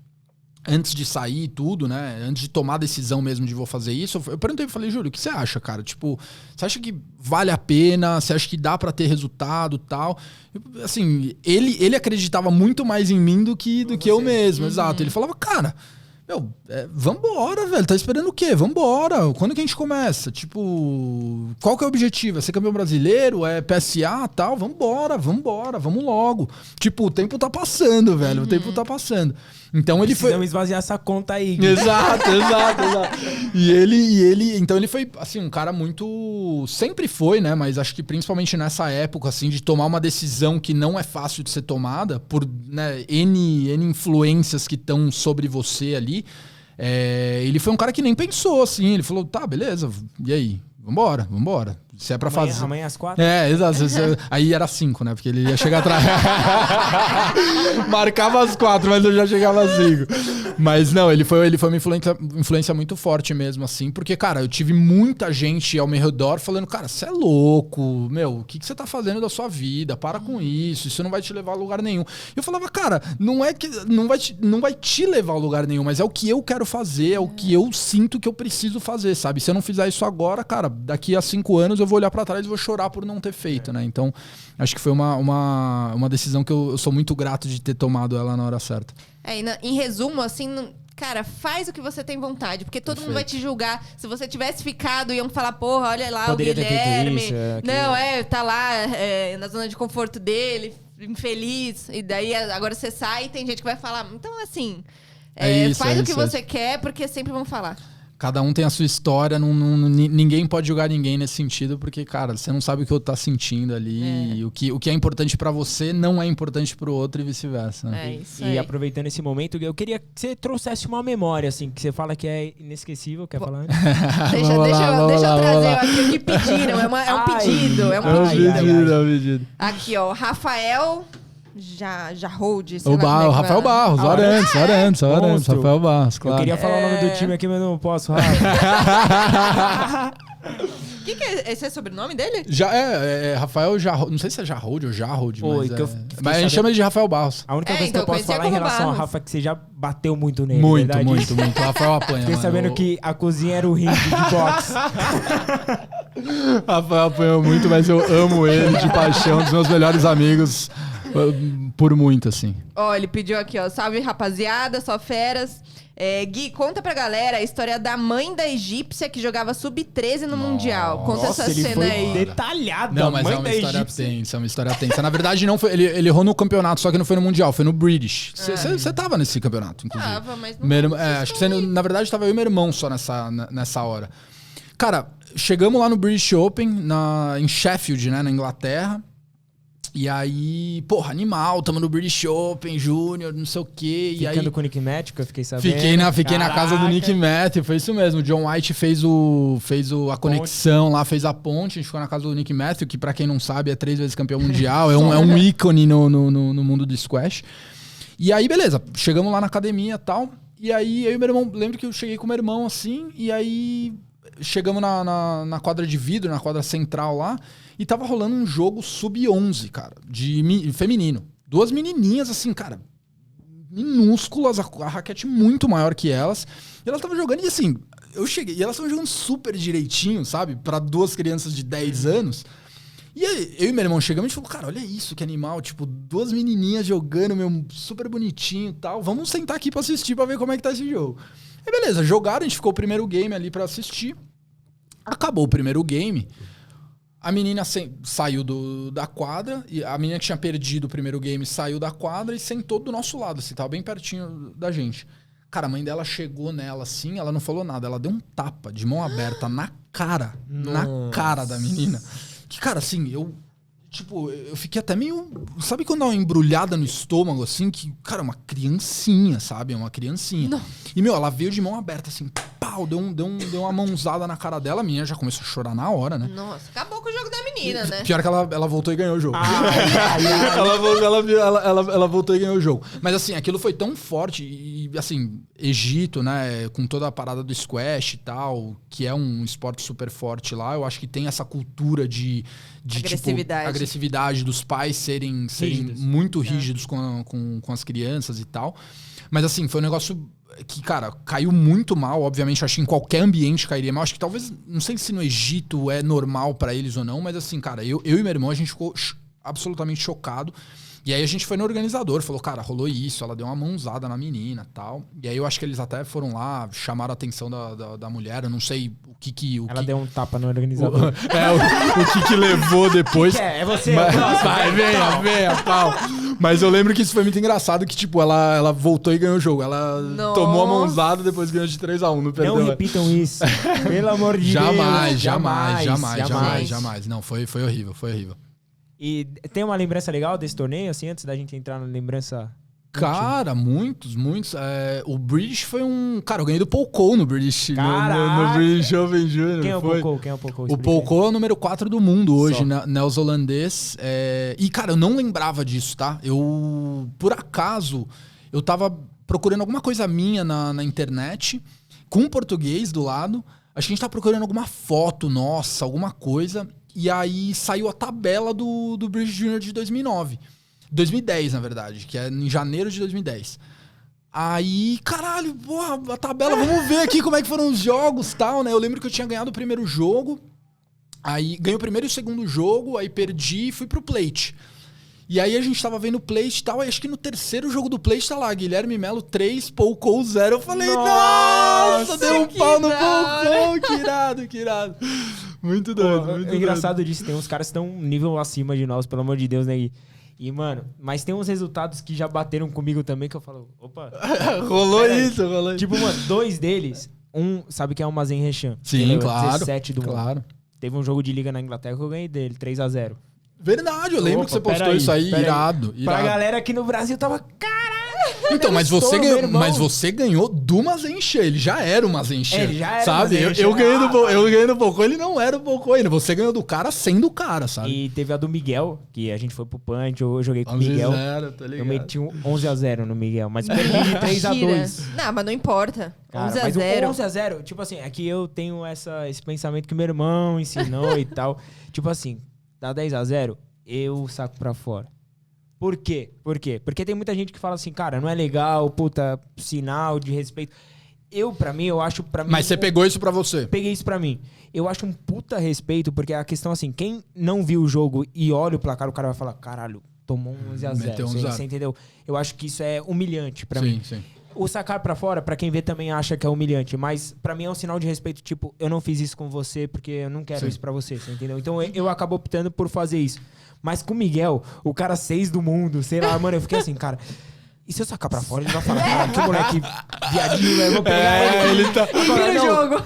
antes de sair e tudo, né? Antes de tomar a decisão mesmo de vou fazer isso, eu perguntei, falei, Júlio, o que você acha, cara? Tipo, você acha que vale a pena? Você acha que dá pra ter resultado e tal? Assim, ele acreditava muito mais em mim do que eu mesmo, exato. Ele falava, cara... Meu, vambora, velho. Tá esperando o quê? Vambora. Quando que a gente começa? Tipo, qual que é o objetivo? É ser campeão brasileiro? É PSA e tal? Vambora. Vamos logo. Tipo, o tempo tá passando, velho. O tempo tá passando. Então ele foi... Precisamos esvaziar essa conta aí. Exato. E ele... Então ele foi, assim, um cara muito... Sempre foi, né? Mas acho que principalmente nessa época, assim, de tomar uma decisão que não é fácil de ser tomada por, né, N influências que estão sobre você ali. Ele foi um cara que nem pensou, assim. Ele falou, tá, beleza. E aí? Vambora. Se é pra fazer... Amanhã às 4? Exato. Aí era 5, né? Porque ele ia chegar atrás. Marcava às 4, mas eu já chegava às 5. Mas não, ele foi uma influência muito forte mesmo, assim. Porque, cara, eu tive muita gente ao meu redor falando, cara, você é louco, meu, o que você tá fazendo da sua vida? Para com isso não vai te levar a lugar nenhum. E eu falava, cara, não é que não vai te levar a lugar nenhum, mas é o que eu quero fazer, é o que eu sinto que eu preciso fazer, sabe? Se eu não fizer isso agora, cara, daqui a 5 anos eu vou olhar pra trás e vou chorar por não ter feito, né? Então, acho que foi uma decisão que eu sou muito grato de ter tomado ela na hora certa. Em resumo, assim, cara, faz o que você tem vontade, porque todo mundo vai te julgar. Se você tivesse ficado, iam falar, porra, olha lá, poderia o Guilherme. Ter feito isso, não, tá lá na zona de conforto dele, infeliz. E daí agora você sai e tem gente que vai falar. Então, assim, faz o que você quer, porque sempre vão falar. Cada um tem a sua história, ninguém pode julgar ninguém nesse sentido, porque, cara, você não sabe o que o outro tá sentindo ali. E o que é importante pra você não é importante pro outro e vice-versa. Né? E aproveitando esse momento, eu queria que você trouxesse uma memória, assim, que você fala que é inesquecível. Quer falar? Deixa eu trazer aqui o que pediram. É um pedido. É um pedido. Aqui, ó, Rafael... Jarrold, sei lá. O Rafael Barros, Arantes, Rafael Barros, claro. Eu queria falar o nome do time aqui, mas não posso, Rafa. Que é? Esse é o sobrenome dele? É Rafael Jarrold. Não sei se é Jarrold ou Jarrold, mas a gente chama ele de Rafael Barros. A única coisa que eu posso falar em relação ao Rafa é que você já bateu muito nele. Muito. O Rafael apanha. Fiquei sabendo que a cozinha era o ringue de boxe. Rafael apanhou muito, mas eu amo ele de paixão, dos meus melhores amigos. Por muito, assim. Ó, ele pediu aqui, ó. Salve, rapaziada, só feras. Gui, conta pra galera a história da mãe da egípcia que jogava sub-13 no Mundial. Conta essa cena aí. Detalhado. Não, mas é uma história tensa, Na verdade, não foi. Ele errou no campeonato, só que não foi no Mundial, foi no British. Você tava nesse campeonato, inclusive. Tava, mas não. Acho que você, na verdade, tava eu e meu irmão só nessa hora. Cara, chegamos lá no British Open, em Sheffield, né, na Inglaterra. E aí, porra, animal, tamo no British Open, Júnior, não sei o quê. Ficando com o Nick Matthew, que eu fiquei sabendo. Fiquei na casa do Nick Matthew, foi isso mesmo. O John White fez a conexão lá, fez a ponte. A gente ficou na casa do Nick Matthew, que pra quem não sabe é 3 vezes campeão mundial, é um ícone no mundo do squash. E aí, beleza, chegamos lá na academia e tal. E aí, eu e meu irmão, lembro que eu cheguei com meu irmão assim, e aí chegamos na quadra de vidro, na quadra central lá. E tava rolando um jogo sub-11, cara, de feminino. 2 menininhas, assim, cara, minúsculas, a raquete muito maior que elas. E elas estavam jogando, e assim, eu cheguei, e elas estavam jogando super direitinho, sabe? Pra 2 crianças de 10 anos. E aí, eu e meu irmão chegamos e a gente falou, cara, olha isso, que animal. Tipo, 2 menininhas jogando, super bonitinho e tal. Vamos sentar aqui pra assistir, pra ver como é que tá esse jogo. E beleza, jogaram, a gente ficou o primeiro game ali pra assistir. Acabou o primeiro game. A menina saiu da quadra, e a menina que tinha perdido o primeiro game saiu da quadra e sentou do nosso lado, assim, tava bem pertinho da gente. Cara, a mãe dela chegou nela assim, ela não falou nada, ela deu um tapa de mão aberta na cara da menina. Que, cara, assim, eu fiquei até meio... Sabe quando dá uma embrulhada no estômago, assim? Que, cara, uma criancinha, sabe? Uma criancinha. Não. E, ela veio de mão aberta, assim, pau, deu uma mãozada na cara dela. A menina já começou a chorar na hora, né? Nossa, acabou com o jogo da menina, né? Pior que ela voltou e ganhou o jogo. Ela voltou e ganhou o jogo. Mas, assim, aquilo foi tão forte. E, assim, Egito, né? Com toda a parada do squash e tal, que é um esporte super forte lá. Eu acho que tem essa cultura de agressividade dos pais serem muito rígidos com as crianças e tal. Mas, assim, foi um negócio que, cara, caiu muito mal. Obviamente, acho que em qualquer ambiente cairia mal. Acho que talvez, não sei se no Egito é normal pra eles ou não, mas, assim, cara, eu e meu irmão, a gente ficou absolutamente chocado. E aí a gente foi no organizador, falou, cara, rolou isso, ela deu uma mãozada na menina e tal. E aí eu acho que eles até foram lá, chamaram a atenção da mulher, eu não sei o que... Ela deu um tapa no organizador. O que levou depois. É você. Vai, venha, pau. Mas eu lembro que isso foi muito engraçado, que tipo, ela voltou e ganhou o jogo. Ela tomou a mãozada, depois ganhou de 3-1, não perdeu. Não repitam isso, pelo amor de Deus. Jamais. Não, foi horrível. E tem uma lembrança legal desse torneio, assim, antes da gente entrar na lembrança? Cara, muitos. O British foi um... Cara, eu ganhei do Paul Cole no British. No British Open Junior. Quem é o Paul Cole? O Paul Cole é o número 4 do mundo hoje, neozelandês. E, cara, eu não lembrava disso, tá? Por acaso, eu tava procurando alguma coisa minha na internet, com português do lado. Acho que a gente tava procurando alguma foto nossa, alguma coisa. E aí saiu a tabela do British Junior de 2009. 2010, na verdade, que é em janeiro de 2010. Aí, caralho, porra, a tabela, vamos ver aqui como é que foram os jogos e tal, né? Eu lembro que eu tinha ganhado o primeiro jogo, aí ganhei o primeiro e o segundo jogo, aí perdi e fui pro plate. E aí a gente tava vendo o plate e tal, aí acho que no terceiro jogo do plate tá lá, Guilherme Melo 3, Paul Cole 0. Eu falei, nossa, deu um pau no Paul Cole, que irado. Muito doido, muito doido. Engraçado disso, tem uns caras que estão um nível acima de nós, pelo amor de Deus, né? E, mano, mas tem uns resultados que já bateram comigo também, que eu falo, opa. rolou isso. Tipo, mano, 2 deles, sabe que é o Mazen Rechan. Sim, claro. 17 do mundo. Teve um jogo de liga na Inglaterra que eu ganhei dele, 3-0. Verdade, eu lembro que você postou isso aí, irado. Pra galera aqui no Brasil tava, caralho. Então, mas você ganhou do Mazenche, ele já era o Mazenche. Ele já era, sabe? Eu ganhei do Paul Cole, ele não era o Paul Cole ainda. Você ganhou do cara sendo o cara, sabe? E teve a do Miguel, que a gente foi pro Punch, eu joguei com o Miguel. 11-0, tá ligado. Eu meti um 11-0 no Miguel, mas perdi de 3-2. Não, mas não importa. Cara, 11 a mas 0. o 11-0, tipo assim, aqui eu tenho esse pensamento que meu irmão ensinou e tal. Tipo assim, dá 10-0, eu saco pra fora. Por quê? Porque tem muita gente que fala assim, cara, não é legal, puta, sinal de respeito. Pra mim, eu acho pra mim... Mas você pegou isso pra você? Peguei isso pra mim. Eu acho um puta respeito, porque a questão assim, quem não viu o jogo e olha o placar, o cara vai falar, caralho, tomou um 11-0. Meteu 11-0. Você entendeu? Eu acho que isso é humilhante pra mim. Sim. O sacar pra fora, pra quem vê também acha que é humilhante, mas pra mim é um sinal de respeito, tipo, eu não fiz isso com você porque eu não quero isso pra você entendeu? Então eu acabo optando por fazer isso. Mas com o Miguel, o cara 6 do mundo, sei lá, mano, eu fiquei assim, cara... E se eu sacar pra fora, ele vai falar, cara, que moleque viadinho, eu vou pegar ele. Ele tá... Vira o jogo.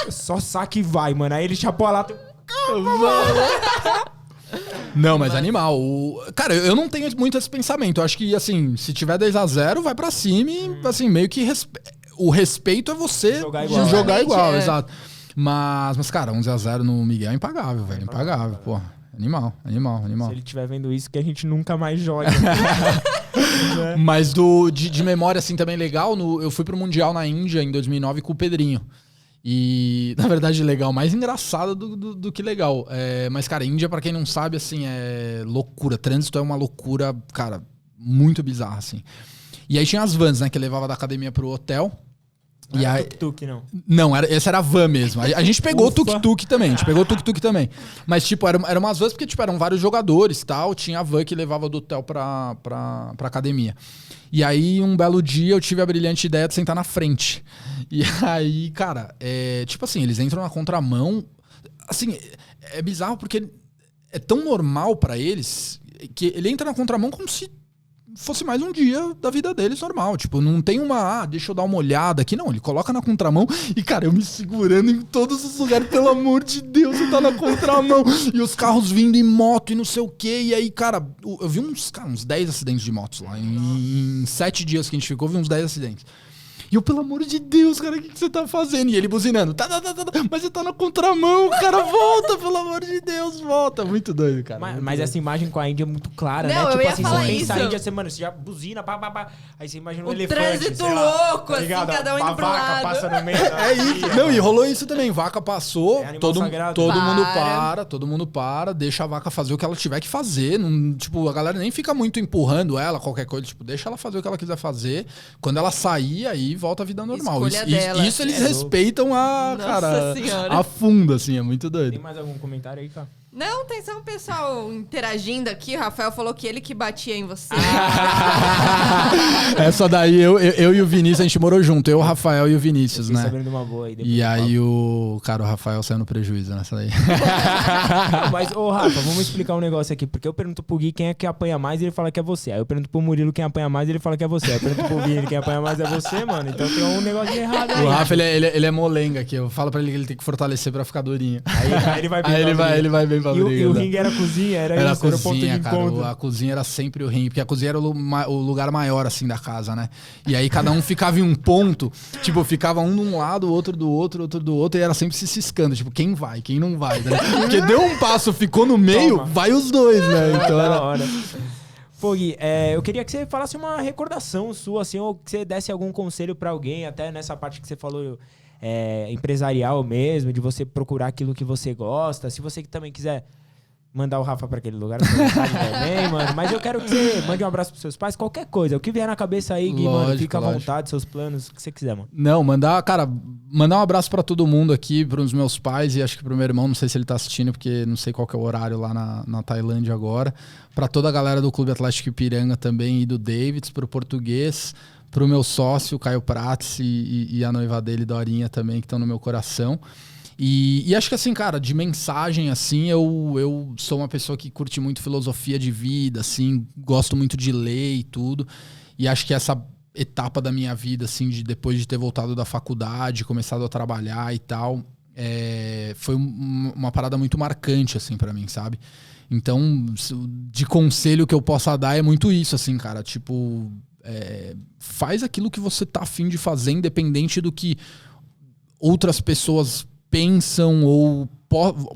Só saca e vai, mano. Aí ele chapou a lata... Não, mas animal. Cara, eu não tenho muito esse pensamento. Eu acho que, assim, se tiver 10-0, vai pra cima e, assim, meio que... O respeito é você jogar igual, exato. Mas, cara, 11-0 no Miguel é impagável, velho. Impagável, pô. Animal. Se ele estiver vendo isso, que a gente nunca mais joga. Mas de memória, assim, também legal, eu fui pro Mundial na Índia em 2009 com o Pedrinho. E, na verdade, legal, mais engraçado do que legal. Mas, cara, Índia, pra quem não sabe, assim, é loucura. Trânsito é uma loucura, cara, muito bizarra, assim. E aí tinha as vans, né, que levava da academia pro hotel. Não era tuk-tuk, não. Não, essa era a van mesmo. A gente pegou o tuk-tuk também. Mas, tipo, eram umas vans porque, tipo, eram vários jogadores e tal. Tinha a van que levava do hotel pra academia. E aí, um belo dia, eu tive a brilhante ideia de sentar na frente. E aí, cara, tipo assim, eles entram na contramão. Assim, é bizarro porque é tão normal pra eles que ele entra na contramão como se fosse mais um dia da vida deles normal. Tipo, não tem deixa eu dar uma olhada aqui. Não, ele coloca na contramão e, cara, eu me segurando em todos os lugares. Pelo amor de Deus, você tá na contramão. E os carros vindo em moto e não sei o quê. E aí, cara, eu vi uns 10 acidentes de motos lá. Em 7 dias que a gente ficou, eu vi uns 10 acidentes. E eu, pelo amor de Deus, cara, o que você tá fazendo? E ele buzinando, mas você tá na contramão, cara, volta, pelo amor de Deus, volta. Muito doido, cara. Mas essa imagem com a Índia é muito clara, não, né? Eu tipo ia assim, falar você isso. pensa a Índia, mano, você já buzina, pá. Aí você imagina um elefante. Trânsito louco, assim, cada um indo pro lado. A vaca passa no meio da isso. Não, e rolou isso também. Vaca passou, todo mundo para, deixa a vaca fazer o que ela tiver que fazer. Não, tipo, a galera nem fica muito empurrando ela, qualquer coisa. Tipo, deixa ela fazer o que ela quiser fazer. Quando ela sair, aí volta a vida normal. Isso eles respeitam a fundo, assim, é muito doido. Tem mais algum comentário aí, cara? Não, tem só um pessoal interagindo aqui. O Rafael falou que ele que batia em você. Essa daí, eu e o Vinícius, a gente morou junto. Eu, o Rafael e o Vinícius, né? Sabendo de uma boa aí. E aí o Rafael saiu no prejuízo nessa daí. Não, mas, ô Rafa, vamos explicar um negócio aqui. Porque eu pergunto pro Gui quem é que apanha mais e ele fala que é você. Aí eu pergunto pro Murilo quem apanha mais e ele fala que é você. Aí eu pergunto pro Vini quem apanha mais é você, mano. Então tem um negócio de errado aí. O Rafa, ele é molenga aqui. Eu falo pra ele que ele tem que fortalecer pra ficar durinho. Aí ele vai bem. Ele vai bem pra briga. E o ringue era a cozinha, era isso, a cozinha, era o ponto de encontro. Cara, a cozinha era sempre o ringue, porque a cozinha era o lugar maior, assim, da casa, né? E aí cada um ficava em um ponto, tipo, ficava um de um lado, outro do outro, e era sempre se ciscando, tipo, quem vai, quem não vai, né? Porque deu um passo, ficou no meio, vai os dois, né? Então era... hora. Pô, Gui, eu queria que você falasse uma recordação sua, assim, ou que você desse algum conselho pra alguém, até nessa parte que você falou... empresarial mesmo, de você procurar aquilo que você gosta. Se você também quiser mandar o Rafa pra aquele lugar, também, mano. Mas eu quero que você mande um abraço pros seus pais, qualquer coisa. O que vier na cabeça aí, Gui, mano, fica à vontade, seus planos, o que você quiser, mano. Não, mandar um abraço pra todo mundo aqui, pros meus pais e acho que pro meu irmão, não sei se ele tá assistindo, porque não sei qual que é o horário lá na Tailândia agora. Pra toda a galera do Clube Atlético Ipiranga também e do Davids, pro Português, pro meu sócio, Caio Prates, e a noiva dele, Dorinha, também, que estão no meu coração. E acho que assim, cara, de mensagem, assim, eu sou uma pessoa que curte muito filosofia de vida, assim, gosto muito de ler e tudo. E acho que essa etapa da minha vida, assim, depois de ter voltado da faculdade, começado a trabalhar e tal, foi uma parada muito marcante, assim, pra mim, sabe? Então, de conselho que eu possa dar é muito isso, assim, cara, tipo... faz aquilo que você tá a fim de fazer, independente do que outras pessoas pensam ou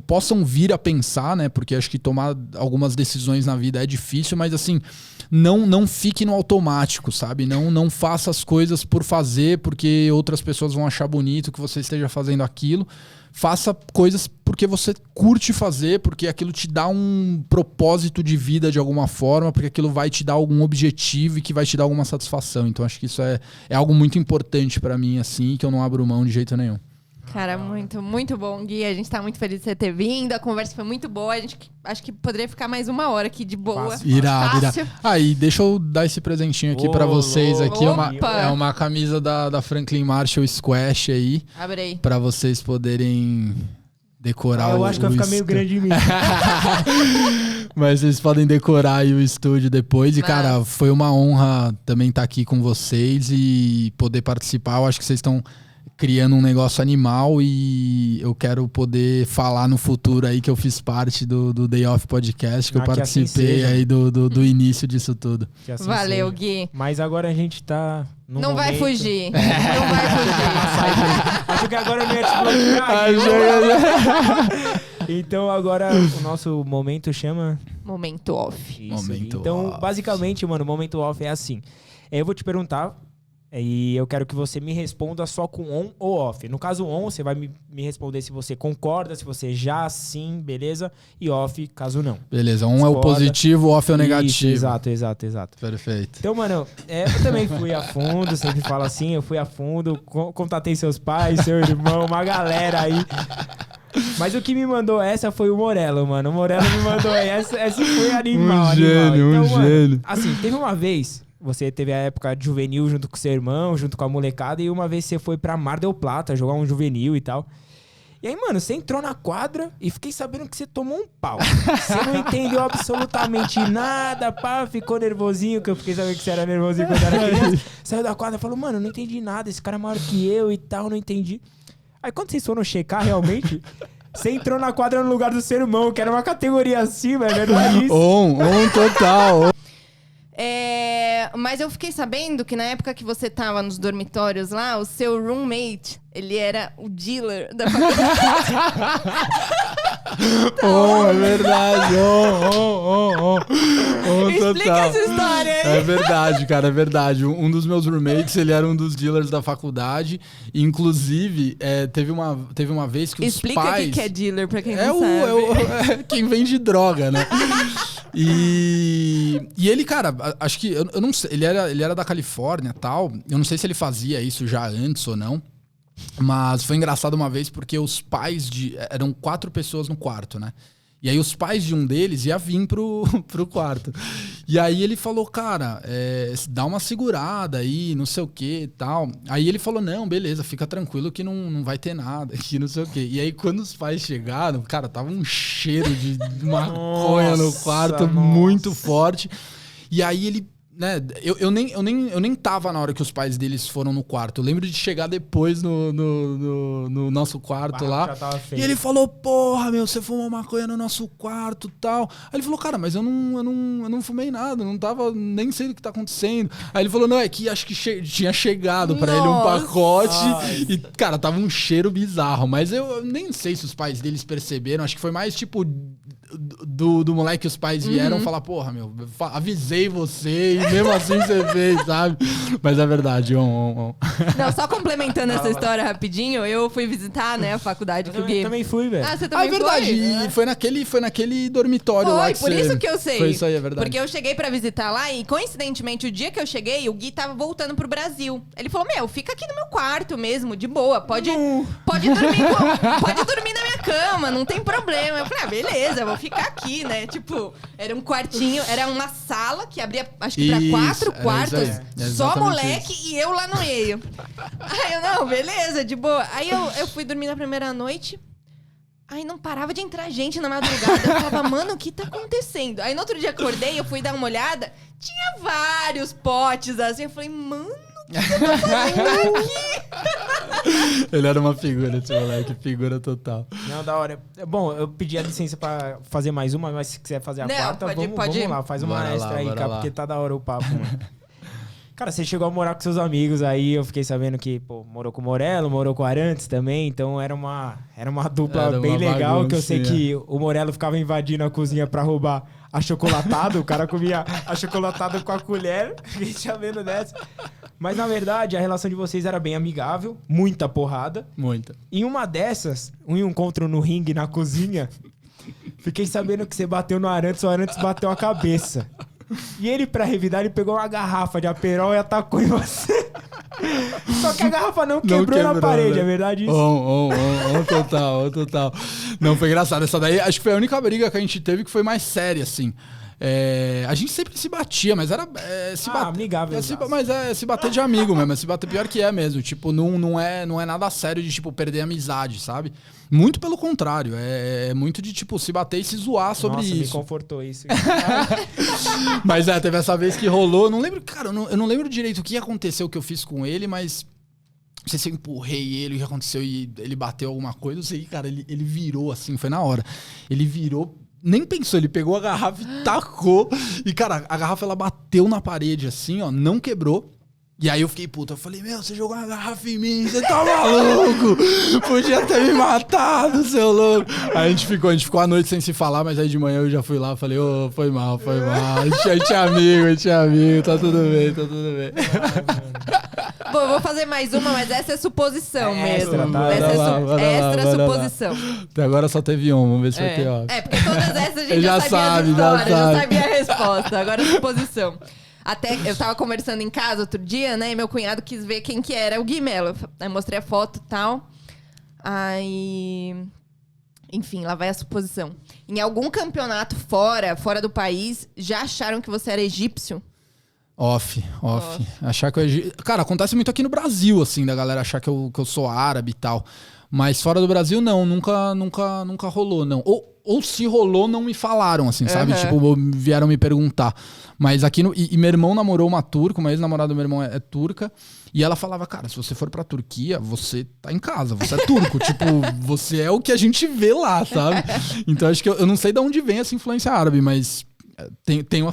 possam vir a pensar, né? Porque acho que tomar algumas decisões na vida é difícil, mas assim, não fique no automático, sabe? Não faça as coisas por fazer, porque outras pessoas vão achar bonito que você esteja fazendo aquilo. Faça coisas porque você curte fazer, porque aquilo te dá um propósito de vida de alguma forma, porque aquilo vai te dar algum objetivo e que vai te dar alguma satisfação. Então acho que isso é algo muito importante pra mim, assim, que eu não abro mão de jeito nenhum. Cara, muito, muito bom, Gui. A gente tá muito feliz de você ter vindo. A conversa foi muito boa. A gente acho que poderia ficar mais 1 hora aqui de boa. Fácil. Irado. Fácil. E deixa eu dar esse presentinho aqui pra vocês. Aqui Opa! é uma camisa da Franklin Marshall Squash aí, Abre aí. pra vocês poderem decorar Eu acho que vai ficar meio grande em mim. Mas vocês podem decorar aí o estúdio depois. E, cara, foi uma honra também estar aqui com vocês e poder participar. Eu acho que vocês estão criando um negócio animal e eu quero poder falar no futuro aí que eu fiz parte do Day Off Podcast, que eu participei aí do início disso tudo. Assim Valeu, seja. Gui. Mas agora a gente tá no Não momento... vai fugir. Não vai fugir. Acho que agora eu não ia te bloquear. Então agora o nosso momento chama... Momento off. Isso. Momento Então, off. basicamente, mano, o momento off é assim. Eu vou te perguntar e eu quero que você me responda só com on ou off. No caso on, você vai me responder se você concorda, se você já sim, beleza? E off, caso não. Beleza, um é o Discorda. positivo, off é o negativo. Isso, exato. Perfeito. Então, mano, eu também fui a fundo, sempre falo assim, eu fui a fundo, contatei seus pais, seu irmão, uma galera aí. Mas o que me mandou essa foi o Morello, mano. O Morello me mandou essa foi animal. Gênio. Assim, teve uma vez, você teve a época de juvenil junto com seu irmão, junto com a molecada, e uma vez você foi pra Mar del Plata jogar um juvenil e tal. E aí, mano, você entrou na quadra e fiquei sabendo que você tomou um pau. Você não entendeu absolutamente nada, pá, ficou nervosinho, que eu fiquei sabendo que você era nervosinho quando era criança. Saiu da quadra e falou, mano, não entendi nada, esse cara é maior que eu e tal, não entendi. Aí quando vocês foram checar realmente, você entrou na quadra no lugar do seu irmão, que era uma categoria acima, é verdade isso? On total. Mas eu fiquei sabendo que na época que você tava nos dormitórios lá, o seu roommate, ele era o dealer da faculdade. É verdade. Explica Total. essa história aí. É verdade, cara, é verdade. Um dos meus roommates, ele era um dos dealers da faculdade. Inclusive, teve uma vez que Explica os pais... o que é dealer, pra quem não sabe. É quem vende droga, né? E ele, cara, acho que... Eu não sei, ele era da Califórnia e tal. Eu não sei se ele fazia isso já antes ou não. Mas foi engraçado uma vez porque os pais eram 4 pessoas no quarto, né? E aí os pais de um deles iam vir pro quarto. E aí ele falou, cara, dá uma segurada aí, não sei o que e tal. Aí ele falou, não, beleza, fica tranquilo que não vai ter nada aqui, não sei o que. E aí quando os pais chegaram, cara, tava um cheiro de maconha no quarto muito forte. E aí ele... Né, eu nem tava na hora que os pais deles foram no quarto. Eu lembro de chegar depois no nosso quarto lá. E ele falou, porra, meu, você fumou maconha no nosso quarto e tal. Aí ele falou, cara, mas eu não fumei nada, não tava, nem sei o que tá acontecendo. Aí ele falou, não, é que acho que tinha chegado pra ele um pacote. E, cara, tava um cheiro bizarro. Mas eu nem sei se os pais deles perceberam. Acho que foi mais tipo... Do moleque que os pais vieram falar, porra, meu, avisei você e mesmo assim você fez, sabe? Mas é verdade, Não, só complementando essa história rapidinho, eu fui visitar, né, a faculdade que o Gui... Eu também fui, velho. Ah, você também foi? É verdade, e foi naquele dormitório lá que por isso que eu sei. Foi isso aí, é verdade. Porque eu cheguei pra visitar lá e, coincidentemente, o dia que eu cheguei, o Gui tava voltando pro Brasil. Ele falou, meu, fica aqui no meu quarto mesmo, de boa, pode dormir na minha cama, não tem problema. Eu falei, beleza, vou ficar aqui, né? Tipo, era um quartinho, era uma sala que abria, acho que pra 4 quartos, só moleque e eu lá no meio. Aí eu, não, beleza, de boa. Aí eu fui dormir na primeira noite, aí não parava de entrar gente na madrugada. Eu falava, mano, o que tá acontecendo? Aí no outro dia acordei, eu fui dar uma olhada, tinha vários potes assim, eu falei, mano, o que eu tô fazendo aqui? Ele era uma figura, esse moleque, figura total. Não, da hora. Bom, eu pedi a licença pra fazer mais uma, mas se quiser fazer a quarta, vamos lá, faz uma Bora extra lá, aí, bora cara, lá. porque tá da hora o papo, mano. Cara, você chegou a morar com seus amigos aí, eu fiquei sabendo que, pô, morou com o Morello, morou com o Arantes também, então era uma dupla Era bem uma legal, que eu sei baguncinha. que o Morello ficava invadindo a cozinha pra roubar achocolatado, o cara comia achocolatado com a colher, fiquei sabendo dessa. Mas, na verdade, a relação de vocês era bem amigável, muita porrada. Muita. Em uma dessas, um encontro no ringue, na cozinha, fiquei sabendo que você bateu no Arantes, o Arantes bateu a cabeça. E ele, pra revidar, ele pegou uma garrafa de Aperol e atacou em você. Só que a garrafa não quebrou na parede, né? é verdade isso? Total. Não, foi engraçado. Essa daí, acho que foi a única briga que a gente teve que foi mais séria, assim. A gente sempre se batia, mas era... amigável. Se bater de amigo mesmo, se bater pior que é mesmo. Tipo, não é nada sério de, tipo, perder a amizade, sabe? Muito pelo contrário. É muito de, tipo, se bater e se zoar sobre Nossa, isso. me confortou isso. Mas teve essa vez que rolou. Não lembro, cara, eu não lembro direito o que aconteceu, que eu fiz com ele, mas... Não sei se eu empurrei ele, o que aconteceu, e ele bateu alguma coisa. Não sei, cara, ele virou assim, foi na hora. Ele virou... Nem pensou, ele pegou a garrafa e tacou. E, cara, a garrafa, ela bateu na parede, assim, ó, não quebrou. E aí eu fiquei puto. Eu falei, você jogou uma garrafa em mim, você tá maluco? Podia ter me matado, seu louco. Aí a gente ficou a noite sem se falar, mas aí de manhã eu já fui lá, falei, foi mal. A gente é amigo, tá tudo bem. Bom, eu vou fazer mais uma, mas essa é suposição mesmo. Extra, tá? Essa é extra Vai lá. suposição. Até agora só teve uma, vamos ver se vai ter, ó. Porque todas essas a gente Já já sabia sabe, a história, já sabe. sabia a resposta. Agora é suposição. Até eu tava conversando em casa outro dia, né? E meu cunhado quis ver quem que era o Gui Mello. Aí mostrei a foto e tal. Aí... Enfim, lá vai a suposição. Em algum campeonato fora do país, já acharam que você era egípcio? Off. Achar que cara, acontece muito aqui no Brasil, assim, da galera achar que eu sou árabe e tal. Mas fora do Brasil, não. Nunca rolou, não. Ou se rolou, não me falaram, assim, sabe? Tipo, vieram me perguntar. Mas aqui e meu irmão namorou uma turca, uma ex-namorada do meu irmão é turca. E ela falava, cara, se você for pra Turquia, você tá em casa, você é turco. Tipo, você é o que a gente vê lá, sabe? Então acho que eu não sei de onde vem essa influência árabe, mas tem uma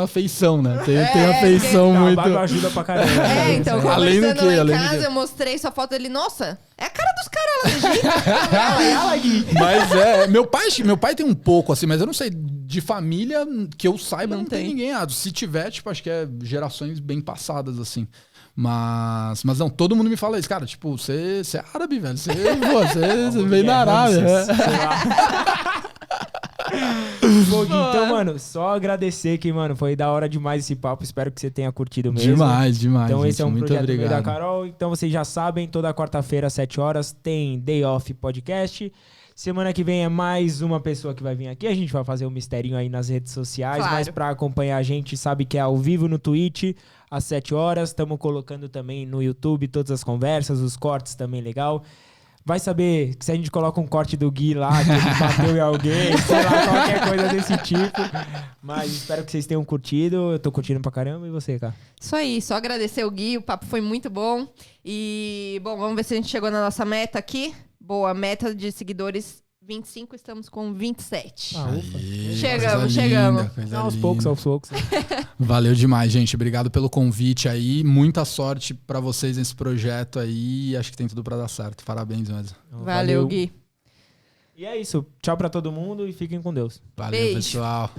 afeição, né? Tem uma afeição muito... A barba ajuda pra caramba. Então, Além do conversando quê? lá em Além do casa, quê? eu mostrei sua foto dele. Nossa, é a cara dos caras lá do Egito. Mas meu pai tem um pouco, assim, mas eu não sei, de família que eu saiba, não tem ninguém. Se tiver, tipo, acho que é gerações bem passadas, assim. Mas não, todo mundo me fala isso, cara, tipo, você é árabe, velho. Você veio da Arábia. Bom, Gui, então, mano, só agradecer que, mano, foi da hora demais esse papo. Espero que você tenha curtido mesmo. Demais. Então, gente, esse é um muito projeto do meio da obrigado. Carol. Então, vocês já sabem, toda quarta-feira, às 7 horas, tem Day Off Podcast. Semana que vem é mais uma pessoa que vai vir aqui. A gente vai fazer um misterinho aí nas redes sociais. Claro. Mas pra acompanhar a gente, sabe que é ao vivo no Twitch, às 7 horas. Estamos colocando também no YouTube todas as conversas, os cortes também legal. Vai saber que se a gente coloca um corte do Gui lá, que ele bateu em alguém, sei lá, qualquer coisa desse tipo. Mas espero que vocês tenham curtido. Eu tô curtindo pra caramba. E você, cara? Isso aí, só agradecer o Gui, o papo foi muito bom. E, bom, vamos ver se a gente chegou na nossa meta aqui. Boa, meta de seguidores 25, estamos com 27. Ufa. Chegamos. Aos poucos. Valeu demais, gente. Obrigado pelo convite aí. Muita sorte pra vocês nesse projeto aí. Acho que tem tudo pra dar certo. Parabéns mesmo. Valeu, Gui. E é isso. Tchau pra todo mundo e fiquem com Deus. Valeu, Beijo. pessoal.